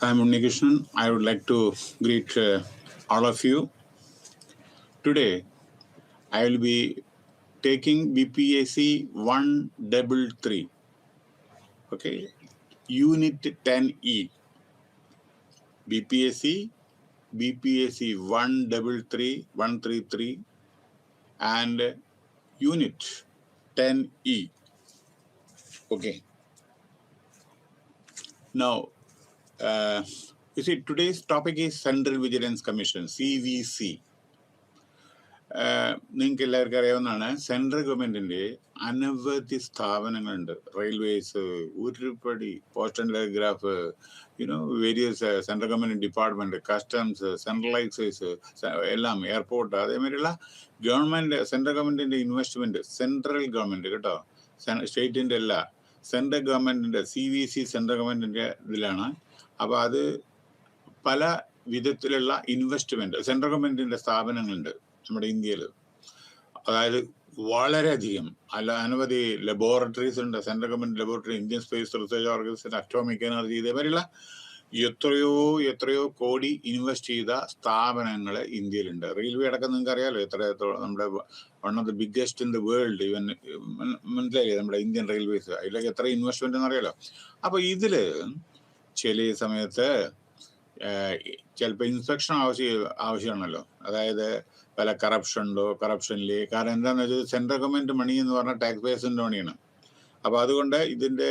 I'm Unnikrishnan. I would like to greet all of you. Today, I will be taking BPSC 133. Okay, Unit 10E. BPSC 133, and Unit 10E. Okay. Now, you see, today's topic is Central Vigilance Commission, CVC. നിങ്ങൾക്ക് എല്ലാവർക്കും അറിയാവുന്നതാണ്, central ഗവൺമെന്റിന്റെ അനവധി സ്ഥാപനങ്ങളുണ്ട്. Railways, ഒരുപടി post and telegraph, various central government department, customs, central excise, എല്ലാം, airport, അതേമാതിരിയുള്ള government, central ഗവൺമെന്റിന്റെ investment, central government കേട്ടോ, സ്റ്റേറ്റിന്റെ അല്ല, സെൻട്രൽ ഗവൺമെന്റിന്റെ CVC സെൻട്രൽ ഗവൺമെന്റിന്റെ ഇതിലാണ്. അപ്പോൾ അത് പല വിധത്തിലുള്ള ഇൻവെസ്റ്റ്മെന്റ് സെൻട്രൽ ഗവൺമെന്റിന്റെ സ്ഥാപനങ്ങളുണ്ട് നമ്മുടെ ഇന്ത്യയിൽ. അതായത് വളരെയധികം അനവധി ലബോറട്ടറീസ് ഉണ്ട്. Central government laboratory, Indian space research organisation, atomic energy, ഇതേപോലെയുള്ള എത്രയോ കോടി ഇൻവെസ്റ്റ് ചെയ്ത സ്ഥാപനങ്ങൾ ഇന്ത്യയിലുണ്ട്. റെയിൽവേ അടക്കം നിങ്ങൾക്ക് അറിയാലോ, നമ്മുടെ one of the biggest in the world. Even മനസ്സിലായില്ലേ നമ്മുടെ ഇന്ത്യൻ റെയിൽവേസ്, അതിലൊക്കെ എത്ര ഇൻവെസ്റ്റ്മെന്റ് എന്നറിയാലോ. അപ്പൊ ഇതില് ചില സമയത്ത് ചിലപ്പോൾ ഇൻസ്പെക്ഷൻ ആവശ്യമാണല്ലോ. അതായത് പല കറപ്ഷനില്. കാരണം എന്താണെന്ന് വെച്ചാൽ സെൻട്രൽ ഗവൺമെന്റ് മണി എന്ന് പറഞ്ഞാൽ ടാക്സ് പേയേഴ്സിന്റെ മണിയാണ്. അപ്പൊ അതുകൊണ്ട് ഇതിന്റെ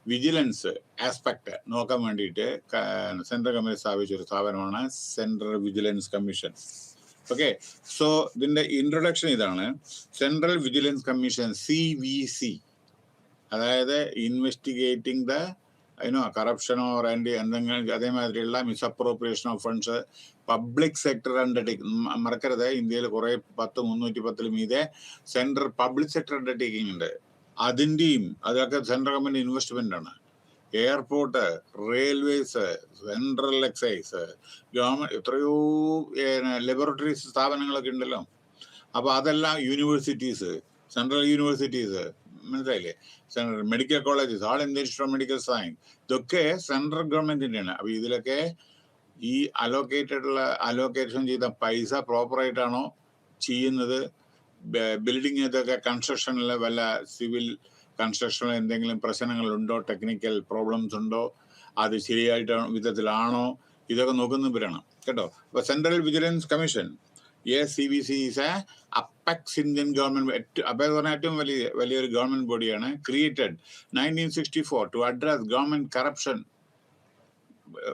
വിജിലൻസ് ആസ്പെക്ട് നോക്കാൻ വേണ്ടിയിട്ട് സെൻട്രൽ ഗവൺമെന്റ് സ്ഥാപിച്ച ഒരു സ്ഥാപനമാണ് central vigilance commission. Okay, so ഇതിന്റെ ഇൻട്രൊഡക്ഷൻ ഇതാണ്. സെൻട്രൽ വിജിലൻസ് കമ്മീഷൻ, CVC, അതായത് ഇൻവെസ്റ്റിഗേറ്റിംഗ് ദ കറപ്ഷൻ ഓർ എന്തെങ്കിലും അതേമാതിരിയുള്ള misappropriation of funds, public sector undertaking. മറക്കരുത്, ഇന്ത്യയിൽ കുറെ 310 മീതെ സെൻട്രൽ പബ്ലിക് സെക്ടർ അണ്ടർടേക്കിംഗ് ഉണ്ട്. അതിൻ്റെയും അതൊക്കെ സെൻട്രൽ ഗവൺമെന്റ് ഇൻവെസ്റ്റ്മെന്റ് ആണ്. Airport, railways, central excise, government എത്രയോ ലബോറട്ടറീസ് സ്ഥാപനങ്ങളൊക്കെ ഉണ്ടല്ലോ. അപ്പൊ അതെല്ലാം യൂണിവേഴ്സിറ്റീസ്, സെൻട്രൽ യൂണിവേഴ്സിറ്റീസ്, മനസ്സിലായില്ലേ, central medical colleges, all India institute of medical science, ഇതൊക്കെ സെൻട്രൽ ഗവൺമെന്റിന്റെയാണ്. അപ്പൊ ഇതിലൊക്കെ ഈ അലോക്കേഷൻ ചെയ്ത പൈസ പ്രോപ്പറായിട്ടാണോ ചെയ്യുന്നത്? ബിൽഡിംഗ് ഇതൊക്കെ കൺസ്ട്രക്ഷനിൽ വല്ല സിവിൽ കൺസ്ട്രക്ഷനിൽ എന്തെങ്കിലും പ്രശ്നങ്ങളുണ്ടോ, ടെക്നിക്കൽ പ്രോബ്ലംസ് ഉണ്ടോ, അത് ശരിയായിട്ട് വിധത്തിലാണോ, ഇതൊക്കെ നോക്കുന്നവരാണ് കേട്ടോ. അപ്പൊ central vigilance commission, CVC is a apex Indian government. Apex പറഞ്ഞാൽ ഏറ്റവും വലിയൊരു ഗവൺമെന്റ് ബോഡിയാണ്. Created 1964 to address government corruption.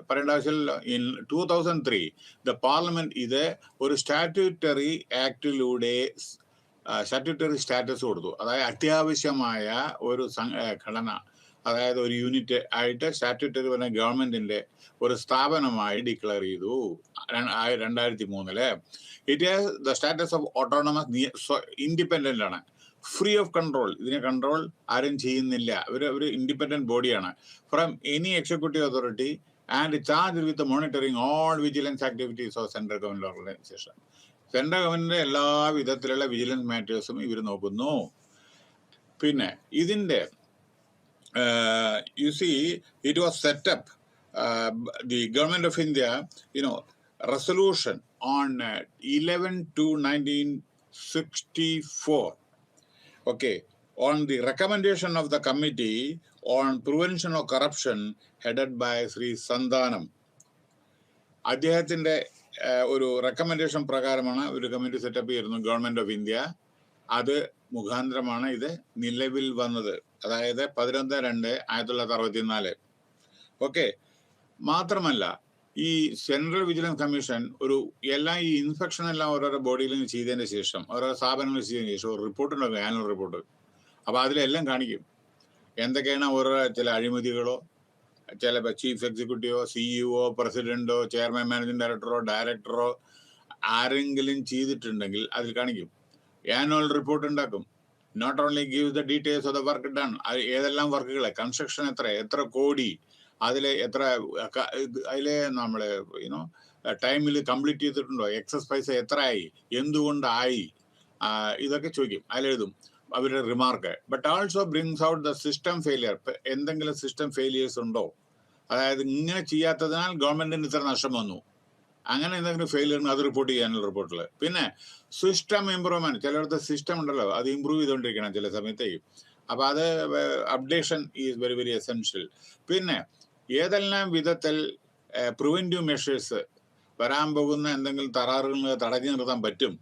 പറയേണ്ട ആവശ്യമില്ലല്ലോ. ഇൻ 2003 the parliament ഇത് ഒരു സ്റ്റാറ്റ്യൂട്ടറി ആക്ടിലൂടെ സ്റ്റാറ്റ്യൂട്ടറി സ്റ്റാറ്റസ് കൊടുത്തു. അതായത് അത്യാവശ്യമായ ഒരു ഘടന, അതായത് ഒരു യൂണിറ്റ് ആയിട്ട് സ്റ്റാറ്റ്യൂട്ടറി പറഞ്ഞ ഗവൺമെന്റിന്റെ ഒരു സ്ഥാപനമായി ഡിക്ലെയർ ചെയ്തു 2003. It has the status of autonomous, independent ആണ്, ഫ്രീ ഓഫ് കൺട്രോൾ. ഇതിനെ കൺട്രോൾ ആരും ചെയ്യുന്നില്ല. ഒരു ഇൻഡിപെൻഡന്റ് ബോഡിയാണ് from any executive authority and charge with monitoring all vigilance activities of central government organisation. Central ഗവൺമെന്റിന്റെ എല്ലാ വിധത്തിലുള്ള വിജിലൻസ് മാറ്റേഴ്സും ഇവർ നോക്കുന്നു. പിന്നെ ഇതിന്റെ you see, it was set up, the government of India, resolution on 11/2/1964. Okay, on the recommendation of the committee on prevention of corruption headed by Sri Sandhanam. അദ്ദേഹത്തിന്റെ ഒരു recommendation പ്രകാരമാണ് ഒരു കമ്മിറ്റി സെറ്റപ്പ് ചെയ്തിരുന്നു government of India. അത് മുഖാന്തരമാണ് ഇത് നിലവിൽ വന്നത്. അതായത് 11/2/1964. ഓക്കെ, മാത്രമല്ല ഈ സെൻട്രൽ വിജിലൻസ് കമ്മീഷൻ ഈ ഇൻസ്പെക്ഷൻ എല്ലാം ഓരോരോ ബോഡിയിലും ചെയ്തതിന് ശേഷം, ഓരോ സ്ഥാപനങ്ങൾ ചെയ്തതിന് ശേഷം ഒരു റിപ്പോർട്ട് ഉണ്ടാകും, ആനുവൽ റിപ്പോർട്ട്. അപ്പൊ അതിലെല്ലാം കാണിക്കും എന്തൊക്കെയാണ് ഓരോ ചില അഴിമതികളോ, ചിലപ്പോൾ ചീഫ് എക്സിക്യൂട്ടീവോ, CEO, പ്രസിഡന്റോ, ചെയർമാൻ, മാനേജിംഗ് ഡയറക്ടറോ ആരെങ്കിലും ചെയ്തിട്ടുണ്ടെങ്കിൽ അതിൽ കാണിക്കും. ആനുവൽ റിപ്പോർട്ട് ഉണ്ടാക്കും. Not only gives the details of the work done, ഏതെല്ലാം വർക്കുകളെ, കൺസ്ട്രക്ഷൻ എത്ര കോടി, അതിലെ നമ്മള് ടൈമിൽ കംപ്ലീറ്റ് ചെയ്തിട്ടുണ്ടോ, എക്സസ് പൈസ എത്രയായി, എന്തുകൊണ്ടായി, ഇതൊക്കെ ചോദിക്കും. അതിലെഴുതും അവരുടെ remark. But also brings out the system failure. എന്തെങ്കിലും സിസ്റ്റം ഫെയിലിയേഴ്സ് ഉണ്ടോ, അതായത് ഇങ്ങനെ ചെയ്യാത്തതിനാൽ ഗവൺമെന്റിന് ഇത്ര നഷ്ടം വന്നു, അങ്ങനെ എന്തെങ്കിലും ഫെയിലിയർ അത് റിപ്പോർട്ട് ചെയ്യാനുള്ള റിപ്പോർട്ടിൽ. പിന്നെ സിസ്റ്റം ഇമ്പ്രൂവ്മെന്റ്, ചിലയിടത്ത് സിസ്റ്റം ഉണ്ടല്ലോ അത് ഇമ്പ്രൂവ് ചെയ്തുകൊണ്ടിരിക്കണം ചില സമയത്തേക്ക്. അപ്പൊ അത് updation is very very essential. പിന്നെ ഏതെല്ലാം വിധത്തിൽ പ്രിവെന്റീവ് മെഷേഴ്സ് വരാൻ പോകുന്ന എന്തെങ്കിലും തകരാറുകൾ തടഞ്ഞു നിർത്താൻ പറ്റും,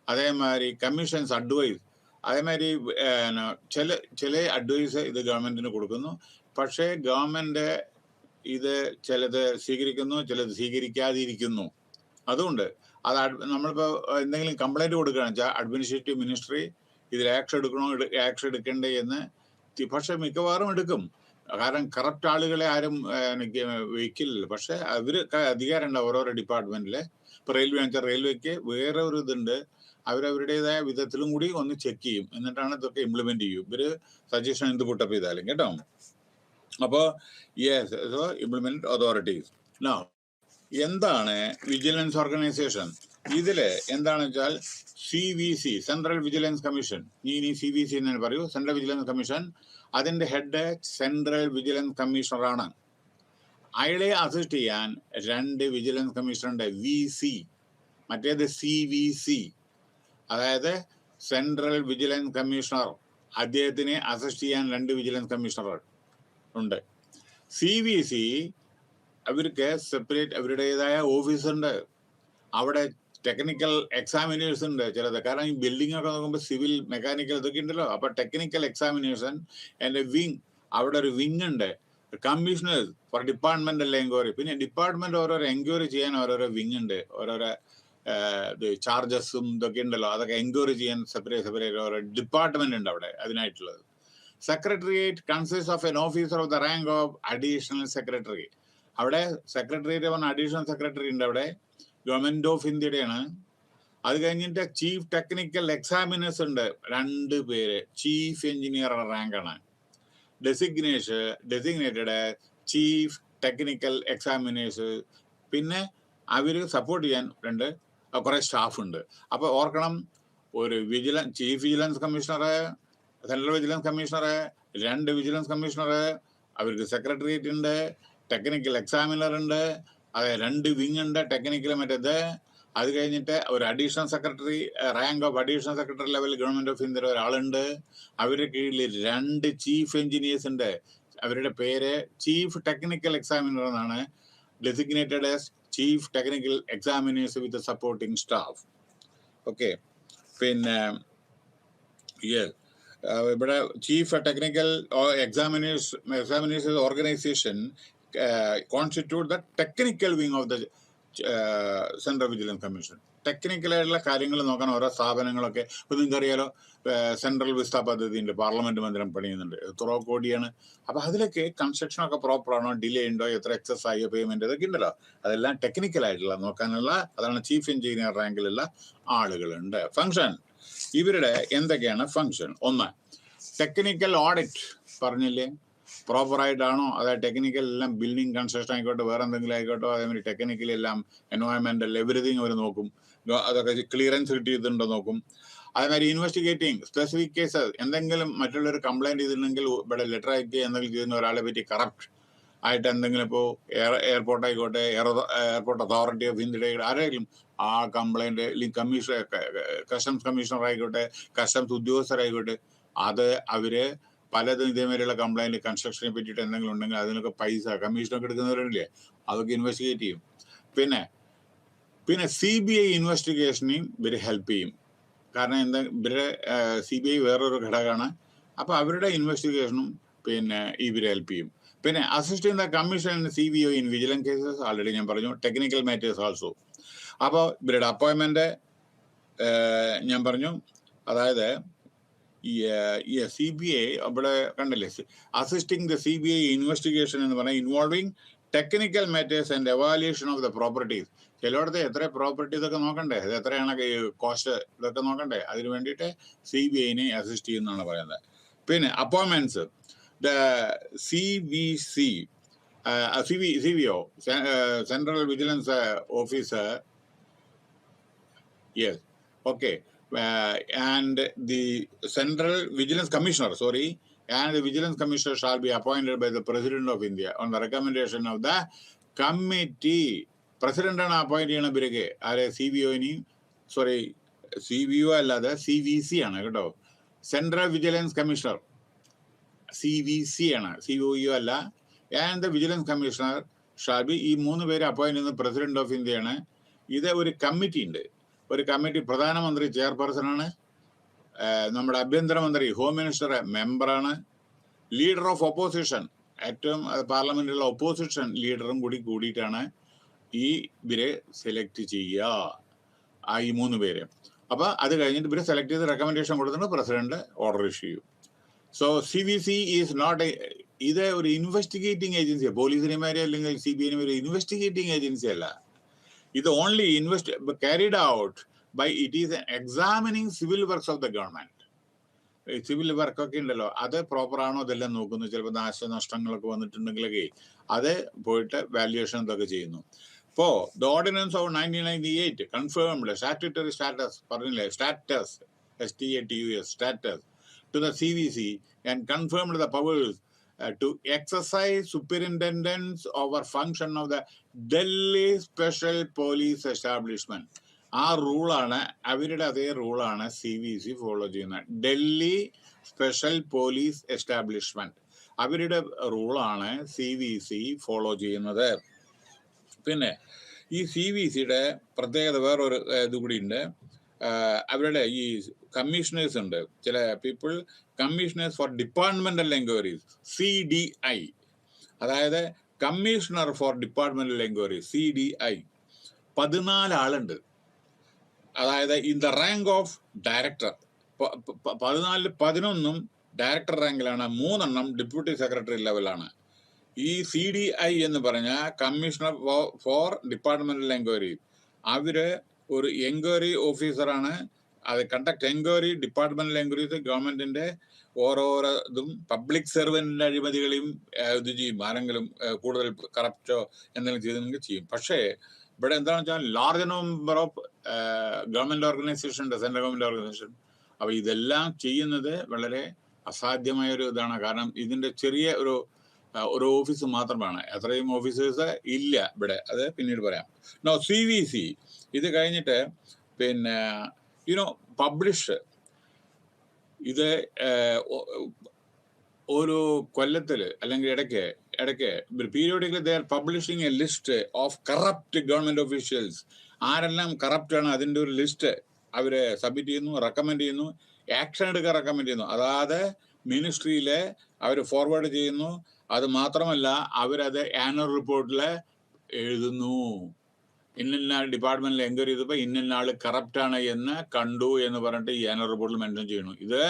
അതേമാതിരി കമ്മീഷൻസ് അഡ്വൈസ്, അതേമാതിരി ചില അഡ്വൈസ് ഇത് ഗവൺമെന്റിന് കൊടുക്കുന്നു. പക്ഷേ ഗവൺമെന്റ് ഇത് ചിലത് സ്വീകരിക്കുന്നു, ചിലത് സ്വീകരിക്കാതിരിക്കുന്നു. അതുകൊണ്ട് അത് നമ്മളിപ്പോൾ എന്തെങ്കിലും കംപ്ലൈന്റ് കൊടുക്കുകയാണെന്ന് വെച്ചാൽ അഡ്മിനിസ്ട്രേറ്റീവ് മിനിസ്ട്രി ഇതിൽ ആക്ഷൻ എടുക്കണോ ആക്ഷൻ എടുക്കണ്ടേ എന്ന്, പക്ഷെ മിക്കവാറും എടുക്കും. കാരണം കറപ്റ്റ് ആളുകളെ ആരും വയ്ക്കില്ലല്ലോ. പക്ഷെ അവർക്ക് അധികാരമുണ്ട് ഓരോരോ ഡിപ്പാർട്ട്മെന്റില്. ഇപ്പൊ റെയിൽവേ വെച്ചാൽ റെയിൽവേക്ക് വേറെ ഒരു ഇതുണ്ട്, അവരവരുടേതായ വിധത്തിലും കൂടി ഒന്ന് ചെക്ക് ചെയ്യും, എന്നിട്ടാണ് ഇതൊക്കെ ഇംപ്ലിമെന്റ് ചെയ്യും. ഇവര് സജഷൻ എന്ത് പുട്ടപ്പ് ചെയ്താലും കേട്ടോ. അപ്പോ യെസ്, സോ ഇംപ്ലിമെന്റ് അതോറിറ്റീസ്. എന്താണ് വിജിലൻസ് ഓർഗനൈസേഷൻ? ഇതില് എന്താണെന്ന് വെച്ചാൽ CVC, സെൻട്രൽ വിജിലൻസ് കമ്മീഷൻ. ഇനി CVC എന്ന് പറയൂ, സെൻട്രൽ വിജിലൻസ് കമ്മീഷൻ. അതിന്റെ ഹെഡ് സെൻട്രൽ വിജിലൻസ് കമ്മീഷണറാണ്. അയാളെ അസിസ്റ്റ് ചെയ്യാൻ 2 വിജിലൻസ് കമ്മീഷണറുണ്ട്, VC, മറ്റേത് CVC. അതായത് സെൻട്രൽ വിജിലൻസ് കമ്മീഷണർ, അദ്ദേഹത്തിനെ അസിസ്റ്റ് ചെയ്യാൻ 2 വിജിലൻസ് കമ്മീഷണർ ഉണ്ട്. CVC അവർക്ക് സെപ്പറേറ്റ് അവരുടേതായ ഓഫീസുണ്ട്. അവിടെ ടെക്നിക്കൽ എക്സാമിനേഴ്സ് ഉണ്ട് ചിലത്. കാരണം ഈ ബിൽഡിംഗ് ഒക്കെ നോക്കുമ്പോൾ സിവിൽ മെക്കാനിക്കൽ ഇതൊക്കെ ഉണ്ടല്ലോ. അപ്പൊ ടെക്നിക്കൽ എക്സാമിനേഷൻ എൻ്റെ വിങ്, അവിടെ ഒരു വിങ് ഉണ്ട്. Commissioners for departmental enquiry. പിന്നെ ഡിപ്പാർട്ട്മെന്റ് ഓരോരോ എൻക്വയറി ചെയ്യാൻ ഓരോരോ വിങ് ഉണ്ട്, ഓരോരോ ചാർജസും ഇതൊക്കെ ഉണ്ടല്ലോ. അതൊക്കെ എൻക്വയറി ചെയ്യാൻ സെപ്പറേറ്റ് ഓരോ ഡിപ്പാർട്ട്മെന്റ് ഉണ്ട് അവിടെ അതിനായിട്ടുള്ളത്. Secretariat consist of an officer of the rank of additional secretary. അവിടെ സെക്രട്ടേറിയറ്റ് പറഞ്ഞ അഡീഷണൽ സെക്രട്ടറി ഉണ്ട് അവിടെ, ഗവൺമെന്റ് ഓഫ് ഇന്ത്യയുടെയാണ്. അത് കഴിഞ്ഞിട്ട് ചീഫ് ടെക്നിക്കൽ എക്സാമിനേഴ്സ് ഉണ്ട് 2 പേര്, ചീഫ് എഞ്ചിനീയർ റാങ്കാണ്. Designated chief technical examiners. പിന്നെ അവര് സപ്പോർട്ട് ചെയ്യാൻ കുറെ സ്റ്റാഫ് ഉണ്ട്. അപ്പൊ ഓർക്കണം, ഒരു chief vigilance commissioner, central vigilance commissioner, 2 vigilance commissioner, അവർക്ക് സെക്രട്ടേറിയറ്റ് ഉണ്ട്, ടെക്നിക്കൽ എക്സാമിനർ ഉണ്ട്, അതെ 2 വിങ് ഉണ്ട് ടെക്നിക്കൽ മറ്റേത്. അത് കഴിഞ്ഞിട്ട് ഒരു additional secretary, rank of additional secretary level government of ഇന്ത്യയുടെ ഒരാളുണ്ട്. അവരുടെ കീഴിൽ 2 ചീഫ് എഞ്ചിനീയേഴ്സ് ഉണ്ട്. അവരുടെ പേര് ചീഫ് ടെക്നിക്കൽ എക്സാമിനർ എന്നാണ്. Designated as chief technical examiners with supporting staff. Okay. പിന്നെ ഇവിടെ chief technical examiners organisation constitute the technical wing of the central vigilance commission. ടെക്നിക്കലായിട്ടുള്ള കാര്യങ്ങൾ നോക്കാൻ ഓരോ സ്ഥാപനങ്ങളൊക്കെ. ഇപ്പൊ നിങ്ങൾക്കറിയാലോ, സെൻട്രൽ വിസ്ത പദ്ധതി ഉണ്ട്, പാർലമെന്റ് മന്ദിരം പണിയുന്നുണ്ട്, എത്രയോ കോടിയാണ്. അപ്പൊ അതിലൊക്കെ കൺസ്ട്രക്ഷൻ ഒക്കെ പ്രോപ്പർ ആണോ, ഡിലേ ഉണ്ടോ, എത്ര എക്സസ് ആയോ പേയ്മെന്റ്, ഇതൊക്കെ ഉണ്ടല്ലോ. അതെല്ലാം ടെക്നിക്കലായിട്ടുള്ള നോക്കാനുള്ള, അതാണ് ചീഫ് എഞ്ചിനീയർ റാങ്കിലുള്ള ആളുകളുണ്ട്. ഫംഗ്ഷൻ, ഇവരുടെ എന്തൊക്കെയാണ് ഫംഗ്ഷൻ? 1, technical audit. പറഞ്ഞില്ലേ, പ്രോപ്പർ ആയിട്ടാണോ, അതായത് ടെക്നിക്കൽ എല്ലാം, ബിൽഡിംഗ് കൺസ്ട്രക്ഷൻ ആയിക്കോട്ടെ, വേറെ എന്തെങ്കിലും ആയിക്കോട്ടെ, അതേമാതിരി ടെക്നിക്കലി എല്ലാം എൻവയോൺമെന്റൽ എവറിഥിങ് അവർ നോക്കും. അതൊക്കെ ക്ലിയറൻസ് കിട്ടിയിട്ടുണ്ടോ നോക്കും. അതേമാതിരി ഇൻവെസ്റ്റിഗേറ്റിംഗ് സ്പെസിഫിക് കേസസ്. എന്തെങ്കിലും മറ്റുള്ളവർ കംപ്ലൈന്റ് ചെയ്തിട്ടുണ്ടെങ്കിൽ ഇവിടെ ലെറ്റർ അയക്കുക, എന്തെങ്കിലും ചെയ്യുന്ന ഒരാളെ പറ്റി കറപ്റ്റ് ആയിട്ട് എന്തെങ്കിലും, ഇപ്പോൾ എയർപോർട്ട് ആയിക്കോട്ടെ, എയർപോർട്ട് അതോറിറ്റി ഓഫ് ഇന്ത്യയുടെ ആരെങ്കിലും ആ കംപ്ലൈന്റ്, കമ്മീഷണർ, കസ്റ്റംസ് കമ്മീഷണർ ആയിക്കോട്ടെ, കസ്റ്റംസ് ഉദ്യോഗസ്ഥരായിക്കോട്ടെ, അത് അവര് പലതും ഇതേമാതിരിയുള്ള കംപ്ലൈന്റ് കൺസ്ട്രക്ഷനെ പറ്റിയിട്ട് എന്തെങ്കിലും ഉണ്ടെങ്കിൽ അതിനൊക്കെ പൈസ കമ്മീഷനൊക്കെ എടുക്കുന്നവരില്ലേ, അതൊക്കെ ഇൻവെസ്റ്റിഗേറ്റ് ചെയ്യും. പിന്നെ CBI ഇൻവെസ്റ്റിഗേഷനെയും ഇവര് ഹെൽപ്പ് ചെയ്യും. കാരണം ഇവരുടെ CBI വേറൊരു ഘടകമാണ്. അപ്പൊ അവരുടെ ഇൻവെസ്റ്റിഗേഷനും പിന്നെ ഇവര് ഹെൽപ്പ് ചെയ്യും. പിന്നെ assist in the commission CBO in vigilance cases, already ഞാൻ പറഞ്ഞു. Technical matters also. അപ്പോൾ ഇവരുടെ അപ്പോയിന്റ്മെന്റ് ഞാൻ പറഞ്ഞു. അതായത് CBI ഇവിടെ കണ്ടില്ലേ, അസിസ്റ്റിംഗ് ദ CBI ഇൻവെസ്റ്റിഗേഷൻ എന്ന് പറഞ്ഞാൽ involving technical matters and evaluation of the properties. ചിലയിടത്ത് എത്ര പ്രോപ്പർട്ടീസ് ഒക്കെ നോക്കണ്ടേ, അത് എത്രയാണ് കോസ്റ്റ്, ഇതൊക്കെ നോക്കണ്ടേ. അതിന് വേണ്ടിയിട്ട് CBIനെ അസിസ്റ്റ് ചെയ്യുന്നതാണ് പറയുന്നത്. പിന്നെ appointments, the CVO central vigilance officer. Yes, okay. and the Central Vigilance Commissioner, and the Vigilance Commissioner shall be appointed by the President of India on the recommendation of the committee. President ആണ് appoint ചെയ്യണ ഇവരൊക്കെ ആരെ CVO അല്ലാതെ CVC ആണ് കേട്ടോ. Central vigilance commissioner CVC ആണ്, COEO അല്ല. And the vigilance commissioner shall be, ഈ 3 പേര് അപ്പോയിന്റ് ചെയ്യുന്നത് പ്രസിഡന്റ് ഓഫ് ഇന്ത്യയാണ്. ഇത് ഒരു കമ്മിറ്റി ഉണ്ട്. ഒരു കമ്മിറ്റി പ്രധാനമന്ത്രി ചെയർപേഴ്സൺ ആണ്, നമ്മുടെ ആഭ്യന്തരമന്ത്രി ഹോം മിനിസ്റ്റർ മെമ്പറാണ്, ലീഡർ ഓഫ് ഓപ്പോസിഷൻ ഏറ്റവും പാർലമെന്റിലുള്ള ഓപ്പോസിഷൻ ലീഡറും കൂടിയിട്ടാണ് ഇവരെ സെലക്ട് ചെയ്യുക, ഈ 3 പേര്. അപ്പൊ അത് കഴിഞ്ഞിട്ട് ഇവരെ സെലക്ട് ചെയ്ത് റെക്കമെൻഡേഷൻ കൊടുത്തിട്ട് പ്രസിഡന്റ് ഓർഡർ ഇഷ്യൂ ചെയ്യും. സോ CVC ഈസ് നോട്ട് ഇത് ഒരു ഇൻവെസ്റ്റിഗേറ്റിംഗ് ഏജൻസി, പോലീസിനെമാരെ അല്ലെങ്കിൽ CBI ഒരു ഇൻവെസ്റ്റിഗേറ്റിംഗ് ഏജൻസി അല്ല. ഇത് only carried out by it is examining civil works of the government. Civil വർക്കൊക്കെ ഉണ്ടല്ലോ, അത് പ്രോപ്പർ ആണോ അതെല്ലാം നോക്കുന്നു. ചിലപ്പോൾ നാശനഷ്ടങ്ങളൊക്കെ വന്നിട്ടുണ്ടെങ്കിലൊക്കെ അത് പോയിട്ട് വാല്യുവേഷൻ ഇതൊക്കെ ചെയ്യുന്നു. ഇപ്പോ the ordinance of 1998 confirmed statutory status പറഞ്ഞില്ലേ, status to the CVC and confirmed the powers to exercise superintendence over function of the Delhi Special Police Establishment. ആ റൂളാണ്, അവരുടെ അതേ റൂളാണ് CVC ഫോളോ ചെയ്യുന്നത്. ഡൽഹി സ്പെഷ്യൽ പോലീസ് എസ്റ്റാബ്ലിഷ്മെന്റ് അവരുടെ റൂളാണ് CVC follow ചെയ്യുന്നത്. പിന്നെ ഈ CVCയുടെ പ്രത്യേകത വേറൊരു ഇത് കൂടി ഉണ്ട്. അവരുടെ ഈ കമ്മീഷണേഴ്സ് ഉണ്ട്, ചില people commissioners for departmental enquiries, CDI, അതായത് commissioner for departmental enquiries CDI 14 ആളുണ്ട്. അതായത് in the rank of director 11 director റാങ്കിലാണ്, 3 ഡെപ്യൂട്ടി സെക്രട്ടറി ലെവലാണ്. ഈ CDI എന്ന് പറഞ്ഞ കമ്മീഷണർ ഫോർ ഡിപ്പാർട്ട്മെന്റൽ എൻക്വയറി, അവര് ഒരു എൻക്വയറി ഓഫീസറാണ്. അത് കണ്ടക്ട് എൻക്വയറി, ഡിപ്പാർട്ട്മെന്റൽ എൻക്വയറീസ്, ഗവൺമെന്റിന്റെ ഓരോരോ ഇതും പബ്ലിക് സെർവന്റിന്റെ അഴിമതികളെയും ഇത് ചെയ്യും. ആരെങ്കിലും കൂടുതൽ കറപ്റ്റോ എന്തെങ്കിലും ചെയ്തെങ്കിൽ ചെയ്യും. പക്ഷേ ഇവിടെ എന്താണെന്ന് വെച്ചാൽ large number of government organisation ഉണ്ട്, സെൻട്രൽ ഗവൺമെന്റ് ഓർഗനൈസേഷൻ. അപ്പൊ ഇതെല്ലാം ചെയ്യുന്നത് വളരെ അസാധ്യമായ ഒരു ഇതാണ്. കാരണം ഇതിന്റെ ചെറിയ ഒരു ഓഫീസ് മാത്രമാണ്, അത്രയും ഓഫീസേഴ്സ് ഇല്ല ഇവിടെ. അത് പിന്നീട് പറയാം. CVC ഇത് കഴിഞ്ഞിട്ട് പിന്നെ പബ്ലിഷ് ഇത് ഒരു കൊല്ലത്തില് അല്ലെങ്കിൽ ഇടയ്ക്ക് periodically they are publishing A list of corrupt government officials. ആരെല്ലാം കറപ്റ്റ് ആണ് അതിന്റെ ഒരു ലിസ്റ്റ് അവര് സബ്മിറ്റ് ചെയ്യുന്നു, റെക്കമെൻഡ് ചെയ്യുന്നു, ആക്ഷൻ എടുക്കാൻ റെക്കമെൻഡ് ചെയ്യുന്നു. അതായത് മിനിസ്ട്രിയില് അവർ ഫോർവേഡ് ചെയ്യുന്നു. അത് മാത്രമല്ല അവരത് ആനുവൽ റിപ്പോർട്ടിൽ എഴുതുന്നു. ഇന്ന ഡിപ്പാർട്ട്മെന്റിൽ എൻക്വയറി ചെയ്തപ്പോൾ ഇന്ന ആള് കറപ്റ്റ് ആണ് എന്ന് കണ്ടു എന്ന് പറഞ്ഞിട്ട് ഈ ആനുവൽ റിപ്പോർട്ടിൽ മെൻഷൻ ചെയ്യുന്നു. ഇത്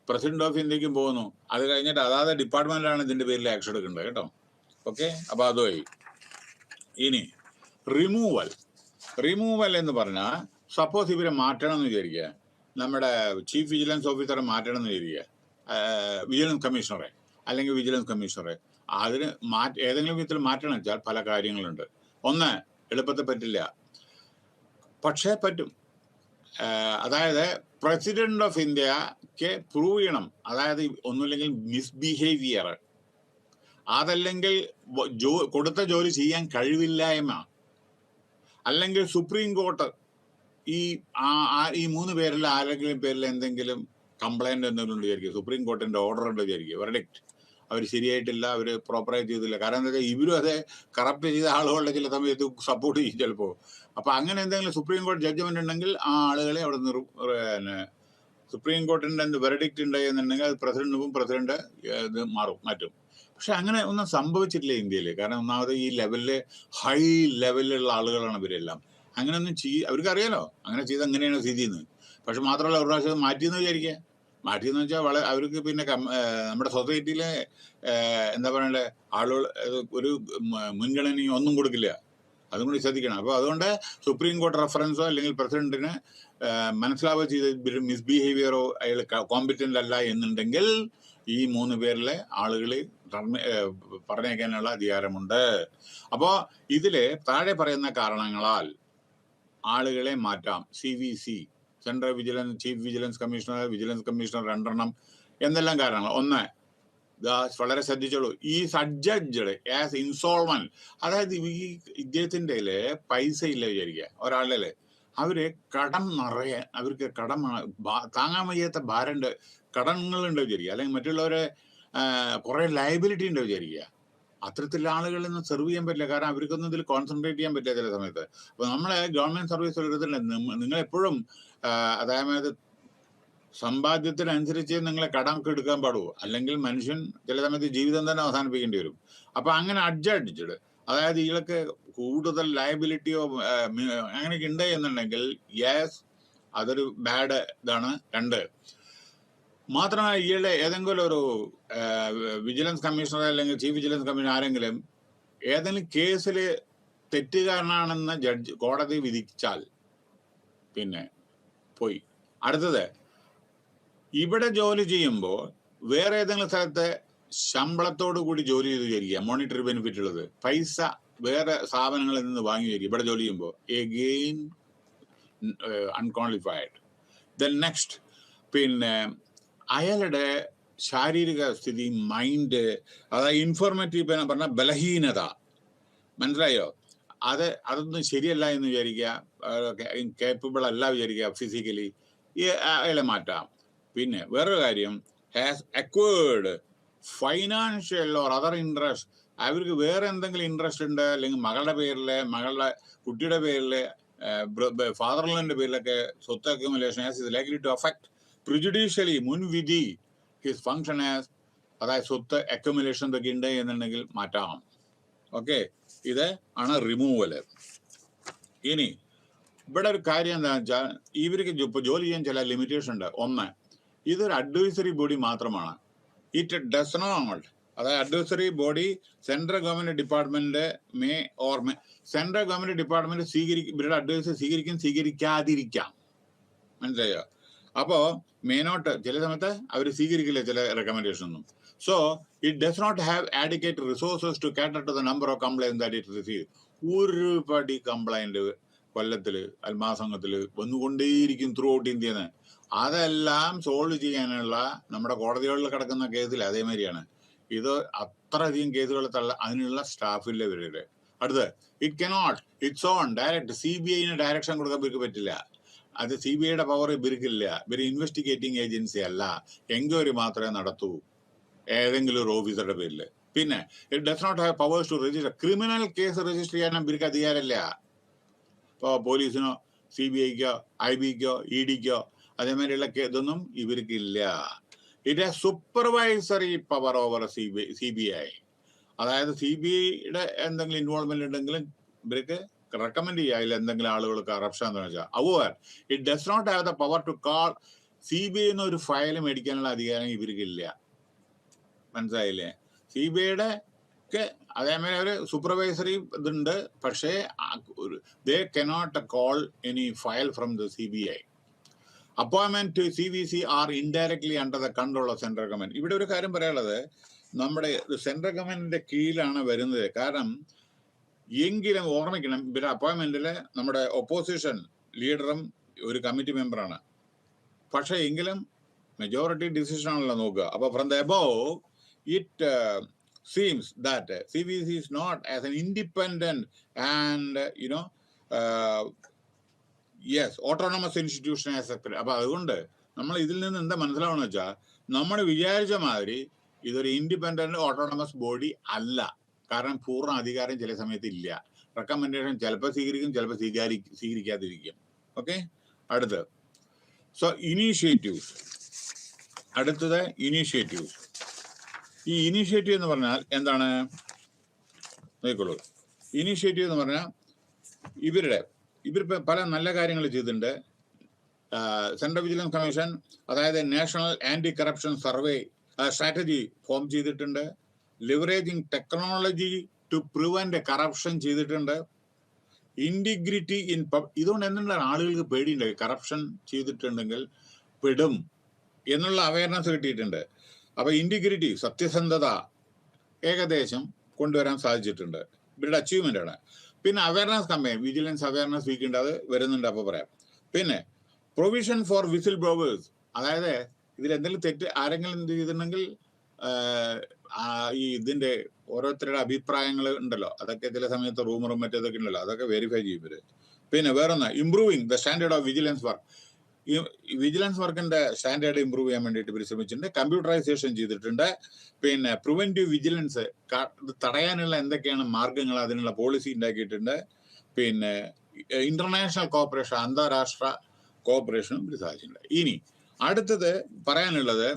പ്രസിഡന്റ് ഓഫ് ഇന്ത്യക്കും പോകുന്നു. അത് കഴിഞ്ഞിട്ട് അതാത് ഡിപ്പാർട്ട്മെന്റിലാണ് ഇതിന്റെ പേരിൽ ആക്ഷൻ എടുക്കേണ്ടത് കേട്ടോ. ഓക്കെ, അപ്പൊ അതുമായി. ഇനി റിമൂവൽ എന്ന് പറഞ്ഞാൽ സപ്പോസ് ഇവരെ മാറ്റണം എന്ന് വിചാരിക്കുക, നമ്മുടെ ചീഫ് വിജിലൻസ് ഓഫീസറെ മാറ്റണം എന്ന് വിചാരിക്കുക, വിജിലൻസ് കമ്മീഷണറെ അല്ലെങ്കിൽ വിജിലൻസ് കമ്മീഷണറെ. അതിന് ഏതെങ്കിലും വിധത്തിൽ മാറ്റണം വെച്ചാൽ പല കാര്യങ്ങളുണ്ട്. ഒന്ന്, എളുപ്പത്തിൽ പറ്റില്ല, പക്ഷേ പറ്റും. അതായത് പ്രസിഡന്റ് ഓഫ് ഇന്ത്യക്ക് പ്രൂവ് ചെയ്യണം. അതായത് ഒന്നുമില്ലെങ്കിൽ മിസ്ബിഹേവിയർ, അതല്ലെങ്കിൽ കൊടുത്ത ജോലി ചെയ്യാൻ കഴിവില്ലായ്മ, അല്ലെങ്കിൽ സുപ്രീം കോർട്ട് ഈ 3 പേരിൽ ആരെങ്കിലും പേരിൽ എന്തെങ്കിലും കംപ്ലൈന്റ് എന്തെങ്കിലും വിചാരിക്കുക, സുപ്രീം കോർട്ടിന്റെ ഓർഡർ ഉണ്ട് വിചാരിക്കുക, വെർഡിക്റ്റ് അവർ ശരിയായിട്ടില്ല, അവർ പ്രോപ്പറായിട്ട് ചെയ്തില്ല. കാരണം എന്താ വെച്ചാൽ ഇവരും അതെ കറപ്റ്റ് ചെയ്ത ആളുകളുടെ ചില സമയത്ത് സപ്പോർട്ട് ചെയ്യും ചിലപ്പോൾ. അപ്പൊ അങ്ങനെ എന്തെങ്കിലും സുപ്രീം കോടതി ജഡ്ജ്മെന്റ് ഉണ്ടെങ്കിൽ ആ ആളുകളെ അവിടെ സുപ്രീം കോർട്ടിന്റെ വെർഡിക്റ്റ് ഉണ്ടായെന്നുണ്ടെങ്കിൽ അത് പ്രസിഡന്റ് ഇത് മാറ്റും. പക്ഷെ അങ്ങനെ ഒന്നും സംഭവിച്ചിട്ടില്ല ഇന്ത്യയിൽ. കാരണം ഒന്നാമത് ഈ ഹൈ ലെവലിലുള്ള ആളുകളാണ് ഇവരെല്ലാം. അങ്ങനെയൊന്നും അവർക്ക് അറിയാലോ അങ്ങനെ ചെയ്ത് അങ്ങനെയാണ് സ്ഥിതി ചെയ്യുന്നത്. പക്ഷെ മാത്രമല്ല ഒരു പ്രാവശ്യം മാറ്റിയെന്ന് വിചാരിക്കുക, മാറ്റിയെന്ന് വെച്ചാൽ അവർക്ക് പിന്നെ നമ്മുടെ സൊസൈറ്റിയിലെ എന്താ പറയണ്ടേ ആളുകൾ ഒരു മുൻഗണനയും ഒന്നും കൊടുക്കില്ല. അതും കൂടി ശ്രദ്ധിക്കണം. അപ്പോൾ അതുകൊണ്ട് സുപ്രീം കോർട്ട് റെഫറൻസോ അല്ലെങ്കിൽ പ്രസിഡന്റിന് മനസ്സിലാവുകയോ ചെയ്ത മിസ്ബിഹേവിയറോ അയാൾ കോമ്പിറ്റന്റ് അല്ല എന്നുണ്ടെങ്കിൽ ഈ 3 പേരിലെ ആളുകളെ പറഞ്ഞേക്കാനുള്ള അധികാരമുണ്ട്. അപ്പോൾ ഇതില് താഴെ പറയുന്ന കാരണങ്ങളാൽ ആളുകളെ മാറ്റാം. CVC central vigilance, chief vigilance commissioner 2 എണ്ണം എന്നെല്ലാം കാരണങ്ങൾ. ഒന്ന്, വളരെ ശ്രദ്ധിച്ചോളൂ, ഈ അഡ്ജഡ്ജഡ് ആസ് ഇൻസോൾവന്റ്. അതായത് ഈ ഇദ്ദേഹത്തിന്റെ പൈസ ഇല്ല വിചാരിക്കുക, ഒരാളില് അവര് കടം നിറയെ, അവർക്ക് കടം താങ്ങാൻ വയ്യാത്ത ഭാരണ്ട്, കടങ്ങളുണ്ട് വിചാരിക്കുക, അല്ലെങ്കിൽ മറ്റുള്ളവരെ കുറെ ലയബിലിറ്റി ഉണ്ട് വിചാരിക്കുക. അത്തരത്തിലുള്ള ആളുകളിൽ നിന്ന് സെർവ് ചെയ്യാൻ പറ്റില്ല, കാരണം അവർക്കൊന്നും ഇതിൽ കോൺസെൻട്രേറ്റ് ചെയ്യാൻ പറ്റില്ല ചില സമയത്ത്. അപ്പൊ നമ്മളെ ഗവൺമെന്റ് സർവീസ് എടുത്തിട്ടുണ്ട്, നിങ്ങൾ എപ്പോഴും അതായത് സമ്പാദ്യത്തിനനുസരിച്ച് നിങ്ങളെ കടമൊക്കെ എടുക്കാൻ പാടുള്ളൂ, അല്ലെങ്കിൽ മനുഷ്യൻ ചില സമയത്ത് ജീവിതം തന്നെ അവസാനിപ്പിക്കേണ്ടി വരും. അപ്പൊ അങ്ങനെ അഡ്ജഡ്ജഡ്, അതായത് ഇയാൾക്ക് കൂടുതൽ ലയബിലിറ്റിയോ അങ്ങനെയൊക്കെ ഉണ്ട് എന്നുണ്ടെങ്കിൽ യെസ്, അതൊരു ബാഡ് ഇതാണ്. 2, മാത്രമല്ല ഇയാളുടെ ഏതെങ്കിലും ഒരു വിജിലൻസ് കമ്മീഷണർ അല്ലെങ്കിൽ ചീഫ് വിജിലൻസ് കമ്മീഷണർ ആരെങ്കിലും ഏതെങ്കിലും കേസിൽ തെറ്റുകാരനാണെന്ന് കോടതി വിധിച്ചാൽ പിന്നെ പോയി. അടുത്തത്, ഇവിടെ ജോലി ചെയ്യുമ്പോൾ വേറെ ഏതെങ്കിലും സ്ഥലത്ത് ശമ്പളത്തോടു കൂടി ജോലി ചെയ്ത് വിചാരിക്കുക, മോണിറ്ററി ബെനിഫിറ്റ് ഉള്ളത്, പൈസ വേറെ സ്ഥാപനങ്ങളിൽ നിന്ന് വാങ്ങി വിചാരിക്കുക ഇവിടെ ജോലി ചെയ്യുമ്പോൾ, എഗെയിൻ അൺക്വാളിഫൈഡ്. ദെൻ നെക്സ്റ്റ്, പിന്നെ അയാളുടെ ശാരീരിക സ്ഥിതി, മൈൻഡ്, അതായത് ഇൻഫോർമേറ്റീവ് പറഞ്ഞ ബലഹീനത, മനസ്സിലായോ? അതൊന്നും ശരിയല്ല എന്ന് വിചാരിക്കുക, കേപ്പബിൾ അല്ല വിചാരിക്കുക ഫിസിക്കലി, അയാളെ മാറ്റാം. പിന്നെ വേറൊരു കാര്യം, has acquired financial or other interest, അവർക്ക് വേറെ എന്തെങ്കിലും ഇൻട്രസ്റ്റ് ഉണ്ട്, അല്ലെങ്കിൽ മകളുടെ പേരില്, മകളുടെ കുട്ടിയുടെ പേരില്, ഫാദറിന്റെ പേരിലൊക്കെ സ്വത്ത് accumulation has likely to affect prejudicially, മുൻവിധി ഹിസ് ഫങ്ഷൻ ആസ്, അതായത് സ്വത്ത് അക്യുമുലേഷൻ ഇതൊക്കെ ഉണ്ട് എന്നുണ്ടെങ്കിൽ മാറ്റാം. ഓക്കെ, ഇത് ആണ് റിമൂവല്. ഇനി ഇവിടെ ഒരു കാര്യം എന്താണെന്ന് വെച്ചാൽ, ഇവർക്ക് ഇപ്പൊ ജോലി ചെയ്യാൻ ചില ലിമിറ്റേഷൻ ഉണ്ട്. ഒന്ന്, ഇതൊരു അഡ്വൈസറി ബോഡി മാത്രമാണ്. ഇറ്റ് ഡസ് നോട്ട്, അതായത് advisory body central government department central government department ഇവരുടെ അഡ്വൈസ് സ്വീകരിക്കാതിരിക്കാം, മനസ്സിലായോ? അപ്പോ മേനോട്ട് ചില സമയത്ത് അവർ സ്വീകരിക്കില്ല ചില റെക്കമെൻഡേഷൻ ഒന്നും. So it does not have adequate resources to cater to the number of complaint that it receive. ഒരുപാട് കംപ്ലൈന്റ് കൊല്ലത്തില്, മാസത്തില് വന്നുകൊണ്ടേയിരിക്കും ത്രൂ ഔട്ട് ഇന്ത്യന്ന്. അതെല്ലാം സോൾവ് ചെയ്യാനുള്ള നമ്മുടെ കോടതികളിൽ കിടക്കുന്ന കേസിൽ അതേമാതിരിയാണ്. ഇത് അത്രയധികം കേസുകൾ അതിനുള്ള സ്റ്റാഫില്ല ഇവരുടെ. അടുത്ത്, it cannot it's on direct, CBI direction കൊടുക്കാൻ ഇവർക്ക് പറ്റില്ല. അത് CBIയുടെ പവർ ഇവർക്കില്ല. ഇവർ ഇൻവെസ്റ്റിഗേറ്റിംഗ് ഏജൻസി അല്ല, എൻക്വയറി മാത്രമേ നടത്തൂ ഏതെങ്കിലും ഒരു ഓഫീസറുടെ പേരിൽ. പിന്നെ it does not have powers to register, criminal case register ചെയ്യാനും ഇവർക്ക് അധികാരമില്ല. ഇപ്പോൾ പോലീസിനോ CBIക്കോ IBക്കോ EDക്കോ അതേമാതിരിയുള്ള ഇതൊന്നും ഇവർക്കില്ല. It has supervisory power over CBI. അതായത് CBIയുടെ എന്തെങ്കിലും ഇൻവോൾവ്മെന്റ് ഉണ്ടെങ്കിലും ഇവർക്ക് റെക്കമെൻഡ് ചെയ്യുക, അതിൽ എന്തെങ്കിലും ആളുകൾ കറപ്ഷൻ എന്ന് വെച്ചാൽ. അവർ it does not have the power to call, CBI ഒരു ഫയൽ മേടിക്കാനുള്ള അധികാരം ഇവർക്കില്ല, മനസ്സിലായില്ലേ? CBIയുടെ ഒക്കെ അതേമാതിരി ഒരു സൂപ്പർവൈസറി ഇതുണ്ട്, പക്ഷേ they cannot call any file from the CBI. Appointment to CVC are indirectly under the control of central government. ഇവിടെ ഒരു കാര്യം പറയാനുള്ളത്, നമ്മുടെ സെൻട്രൽ ഗവൺമെന്റിന്റെ കീഴിലാണ് വരുന്നത്. കാരണം എങ്കിലും ഓർമ്മിക്കണം, ഇവരുടെ അപ്പോയിന്റ്മെന്റില് നമ്മുടെ ഒപ്പോസിഷൻ ലീഡറും ഒരു കമ്മിറ്റി മെമ്പറാണ്. പക്ഷെ എങ്കിലും മെജോറിറ്റി ഡിസിഷൻ ആണല്ലോ നോക്കുക. അപ്പൊ from the above it seems that CVC is not as an independent and yes autonomous institution as a. അപ്പൊ അതുകൊണ്ട് നമ്മൾ ഇതിൽ നിന്ന് എന്താ മനസ്സിലാവണമെന്ന് വെച്ചാൽ, നമ്മൾ വിചാരിച്ച മാതിരി ഇതൊരു ഇൻഡിപെൻഡന്റ് ഓട്ടോണമസ് ബോഡി അല്ല. കാരണം പൂർണ്ണ അധികാരം ചില സമയത്ത് ഇല്ല. റെക്കമെൻഡേഷൻ ചിലപ്പോൾ സ്വീകരിക്കും, ചിലപ്പോൾ സ്വീകരിക്കാതിരിക്കും. ഓക്കെ, അടുത്ത് ഇനീഷ്യേറ്റീവ്സ്. അടുത്തത് ഇനീഷ്യേറ്റീവ്സ്. ഈ ഇനീഷ്യേറ്റീവ് എന്ന് പറഞ്ഞാൽ എന്താണ് നോക്കിക്കോളൂ. ഇനീഷ്യേറ്റീവ് എന്ന് പറഞ്ഞാൽ ഇവർ പല നല്ല കാര്യങ്ങൾ ചെയ്തിട്ടുണ്ട്. സെൻട്രൽ വിജിലൻസ് കമ്മീഷൻ അതായത് national anti corruption survey strategy form ചെയ്തിട്ടുണ്ട്. Leveraging technology to prevent corruption ചെയ്തിട്ടുണ്ട്. ഇന്റിഗ്രിറ്റി ഇൻ ഇതുകൊണ്ട് എന്തുണ്ടാണ് ആളുകൾക്ക് പേടിയുണ്ട്, കറപ്ഷൻ ചെയ്തിട്ടുണ്ടെങ്കിൽ പെടും എന്നുള്ള അവയർനെസ് കിട്ടിയിട്ടുണ്ട്. അപ്പൊ ഇന്റിഗ്രിറ്റി, സത്യസന്ധത ഏകദേശം കൊണ്ടുവരാൻ സാധിച്ചിട്ടുണ്ട്. ഇവരുടെ അച്ചീവ്മെന്റ് ആണ്. പിന്നെ awareness campaign, vigilance awareness week ഉണ്ട്, അത് വരുന്നുണ്ട്, അപ്പോൾ പറയാം. പിന്നെ പ്രൊവിഷൻ ഫോർ വിസിൽ ബ്ലോവേഴ്സ്, അതായത് ഇതിൽ എന്തെങ്കിലും തെറ്റ് ആരെങ്കിലും എന്ത് ചെയ്തിട്ടുണ്ടെങ്കിൽ ഈ ഇതിന്റെ ഓരോരുത്തരുടെ അഭിപ്രായങ്ങൾ ഉണ്ടല്ലോ, അതൊക്കെ ചില സമയത്ത് റൂമറും മറ്റേതൊക്കെ ഉണ്ടല്ലോ, അതൊക്കെ വെരിഫൈ ചെയ്യും ഇവര്. പിന്നെ വേറൊന്ന്, improving the standard of vigilance work. ഈ വിജിലൻസ് വർക്കിന്റെ സ്റ്റാൻഡേർഡ് ഇംപ്രൂവ് ചെയ്യാൻ വേണ്ടിയിട്ട് ഇവർ ശ്രമിച്ചിട്ടുണ്ട്. കമ്പ്യൂട്ടറൈസേഷൻ ചെയ്തിട്ടുണ്ട്. പിന്നെ പ്രിവെന്റീവ് വിജിലൻസ് തടയാനുള്ള എന്തൊക്കെയാണ് മാർഗങ്ങൾ, അതിനുള്ള പോളിസി ഉണ്ടാക്കിയിട്ടുണ്ട്. പിന്നെ ഇന്റർനാഷണൽ കോപ്പറേഷൻ, അന്താരാഷ്ട്ര കോപ്പറേഷനും ഇവർ സാധിച്ചിട്ടുണ്ട്. ഇനി അടുത്തത് പറയാനുള്ളത്,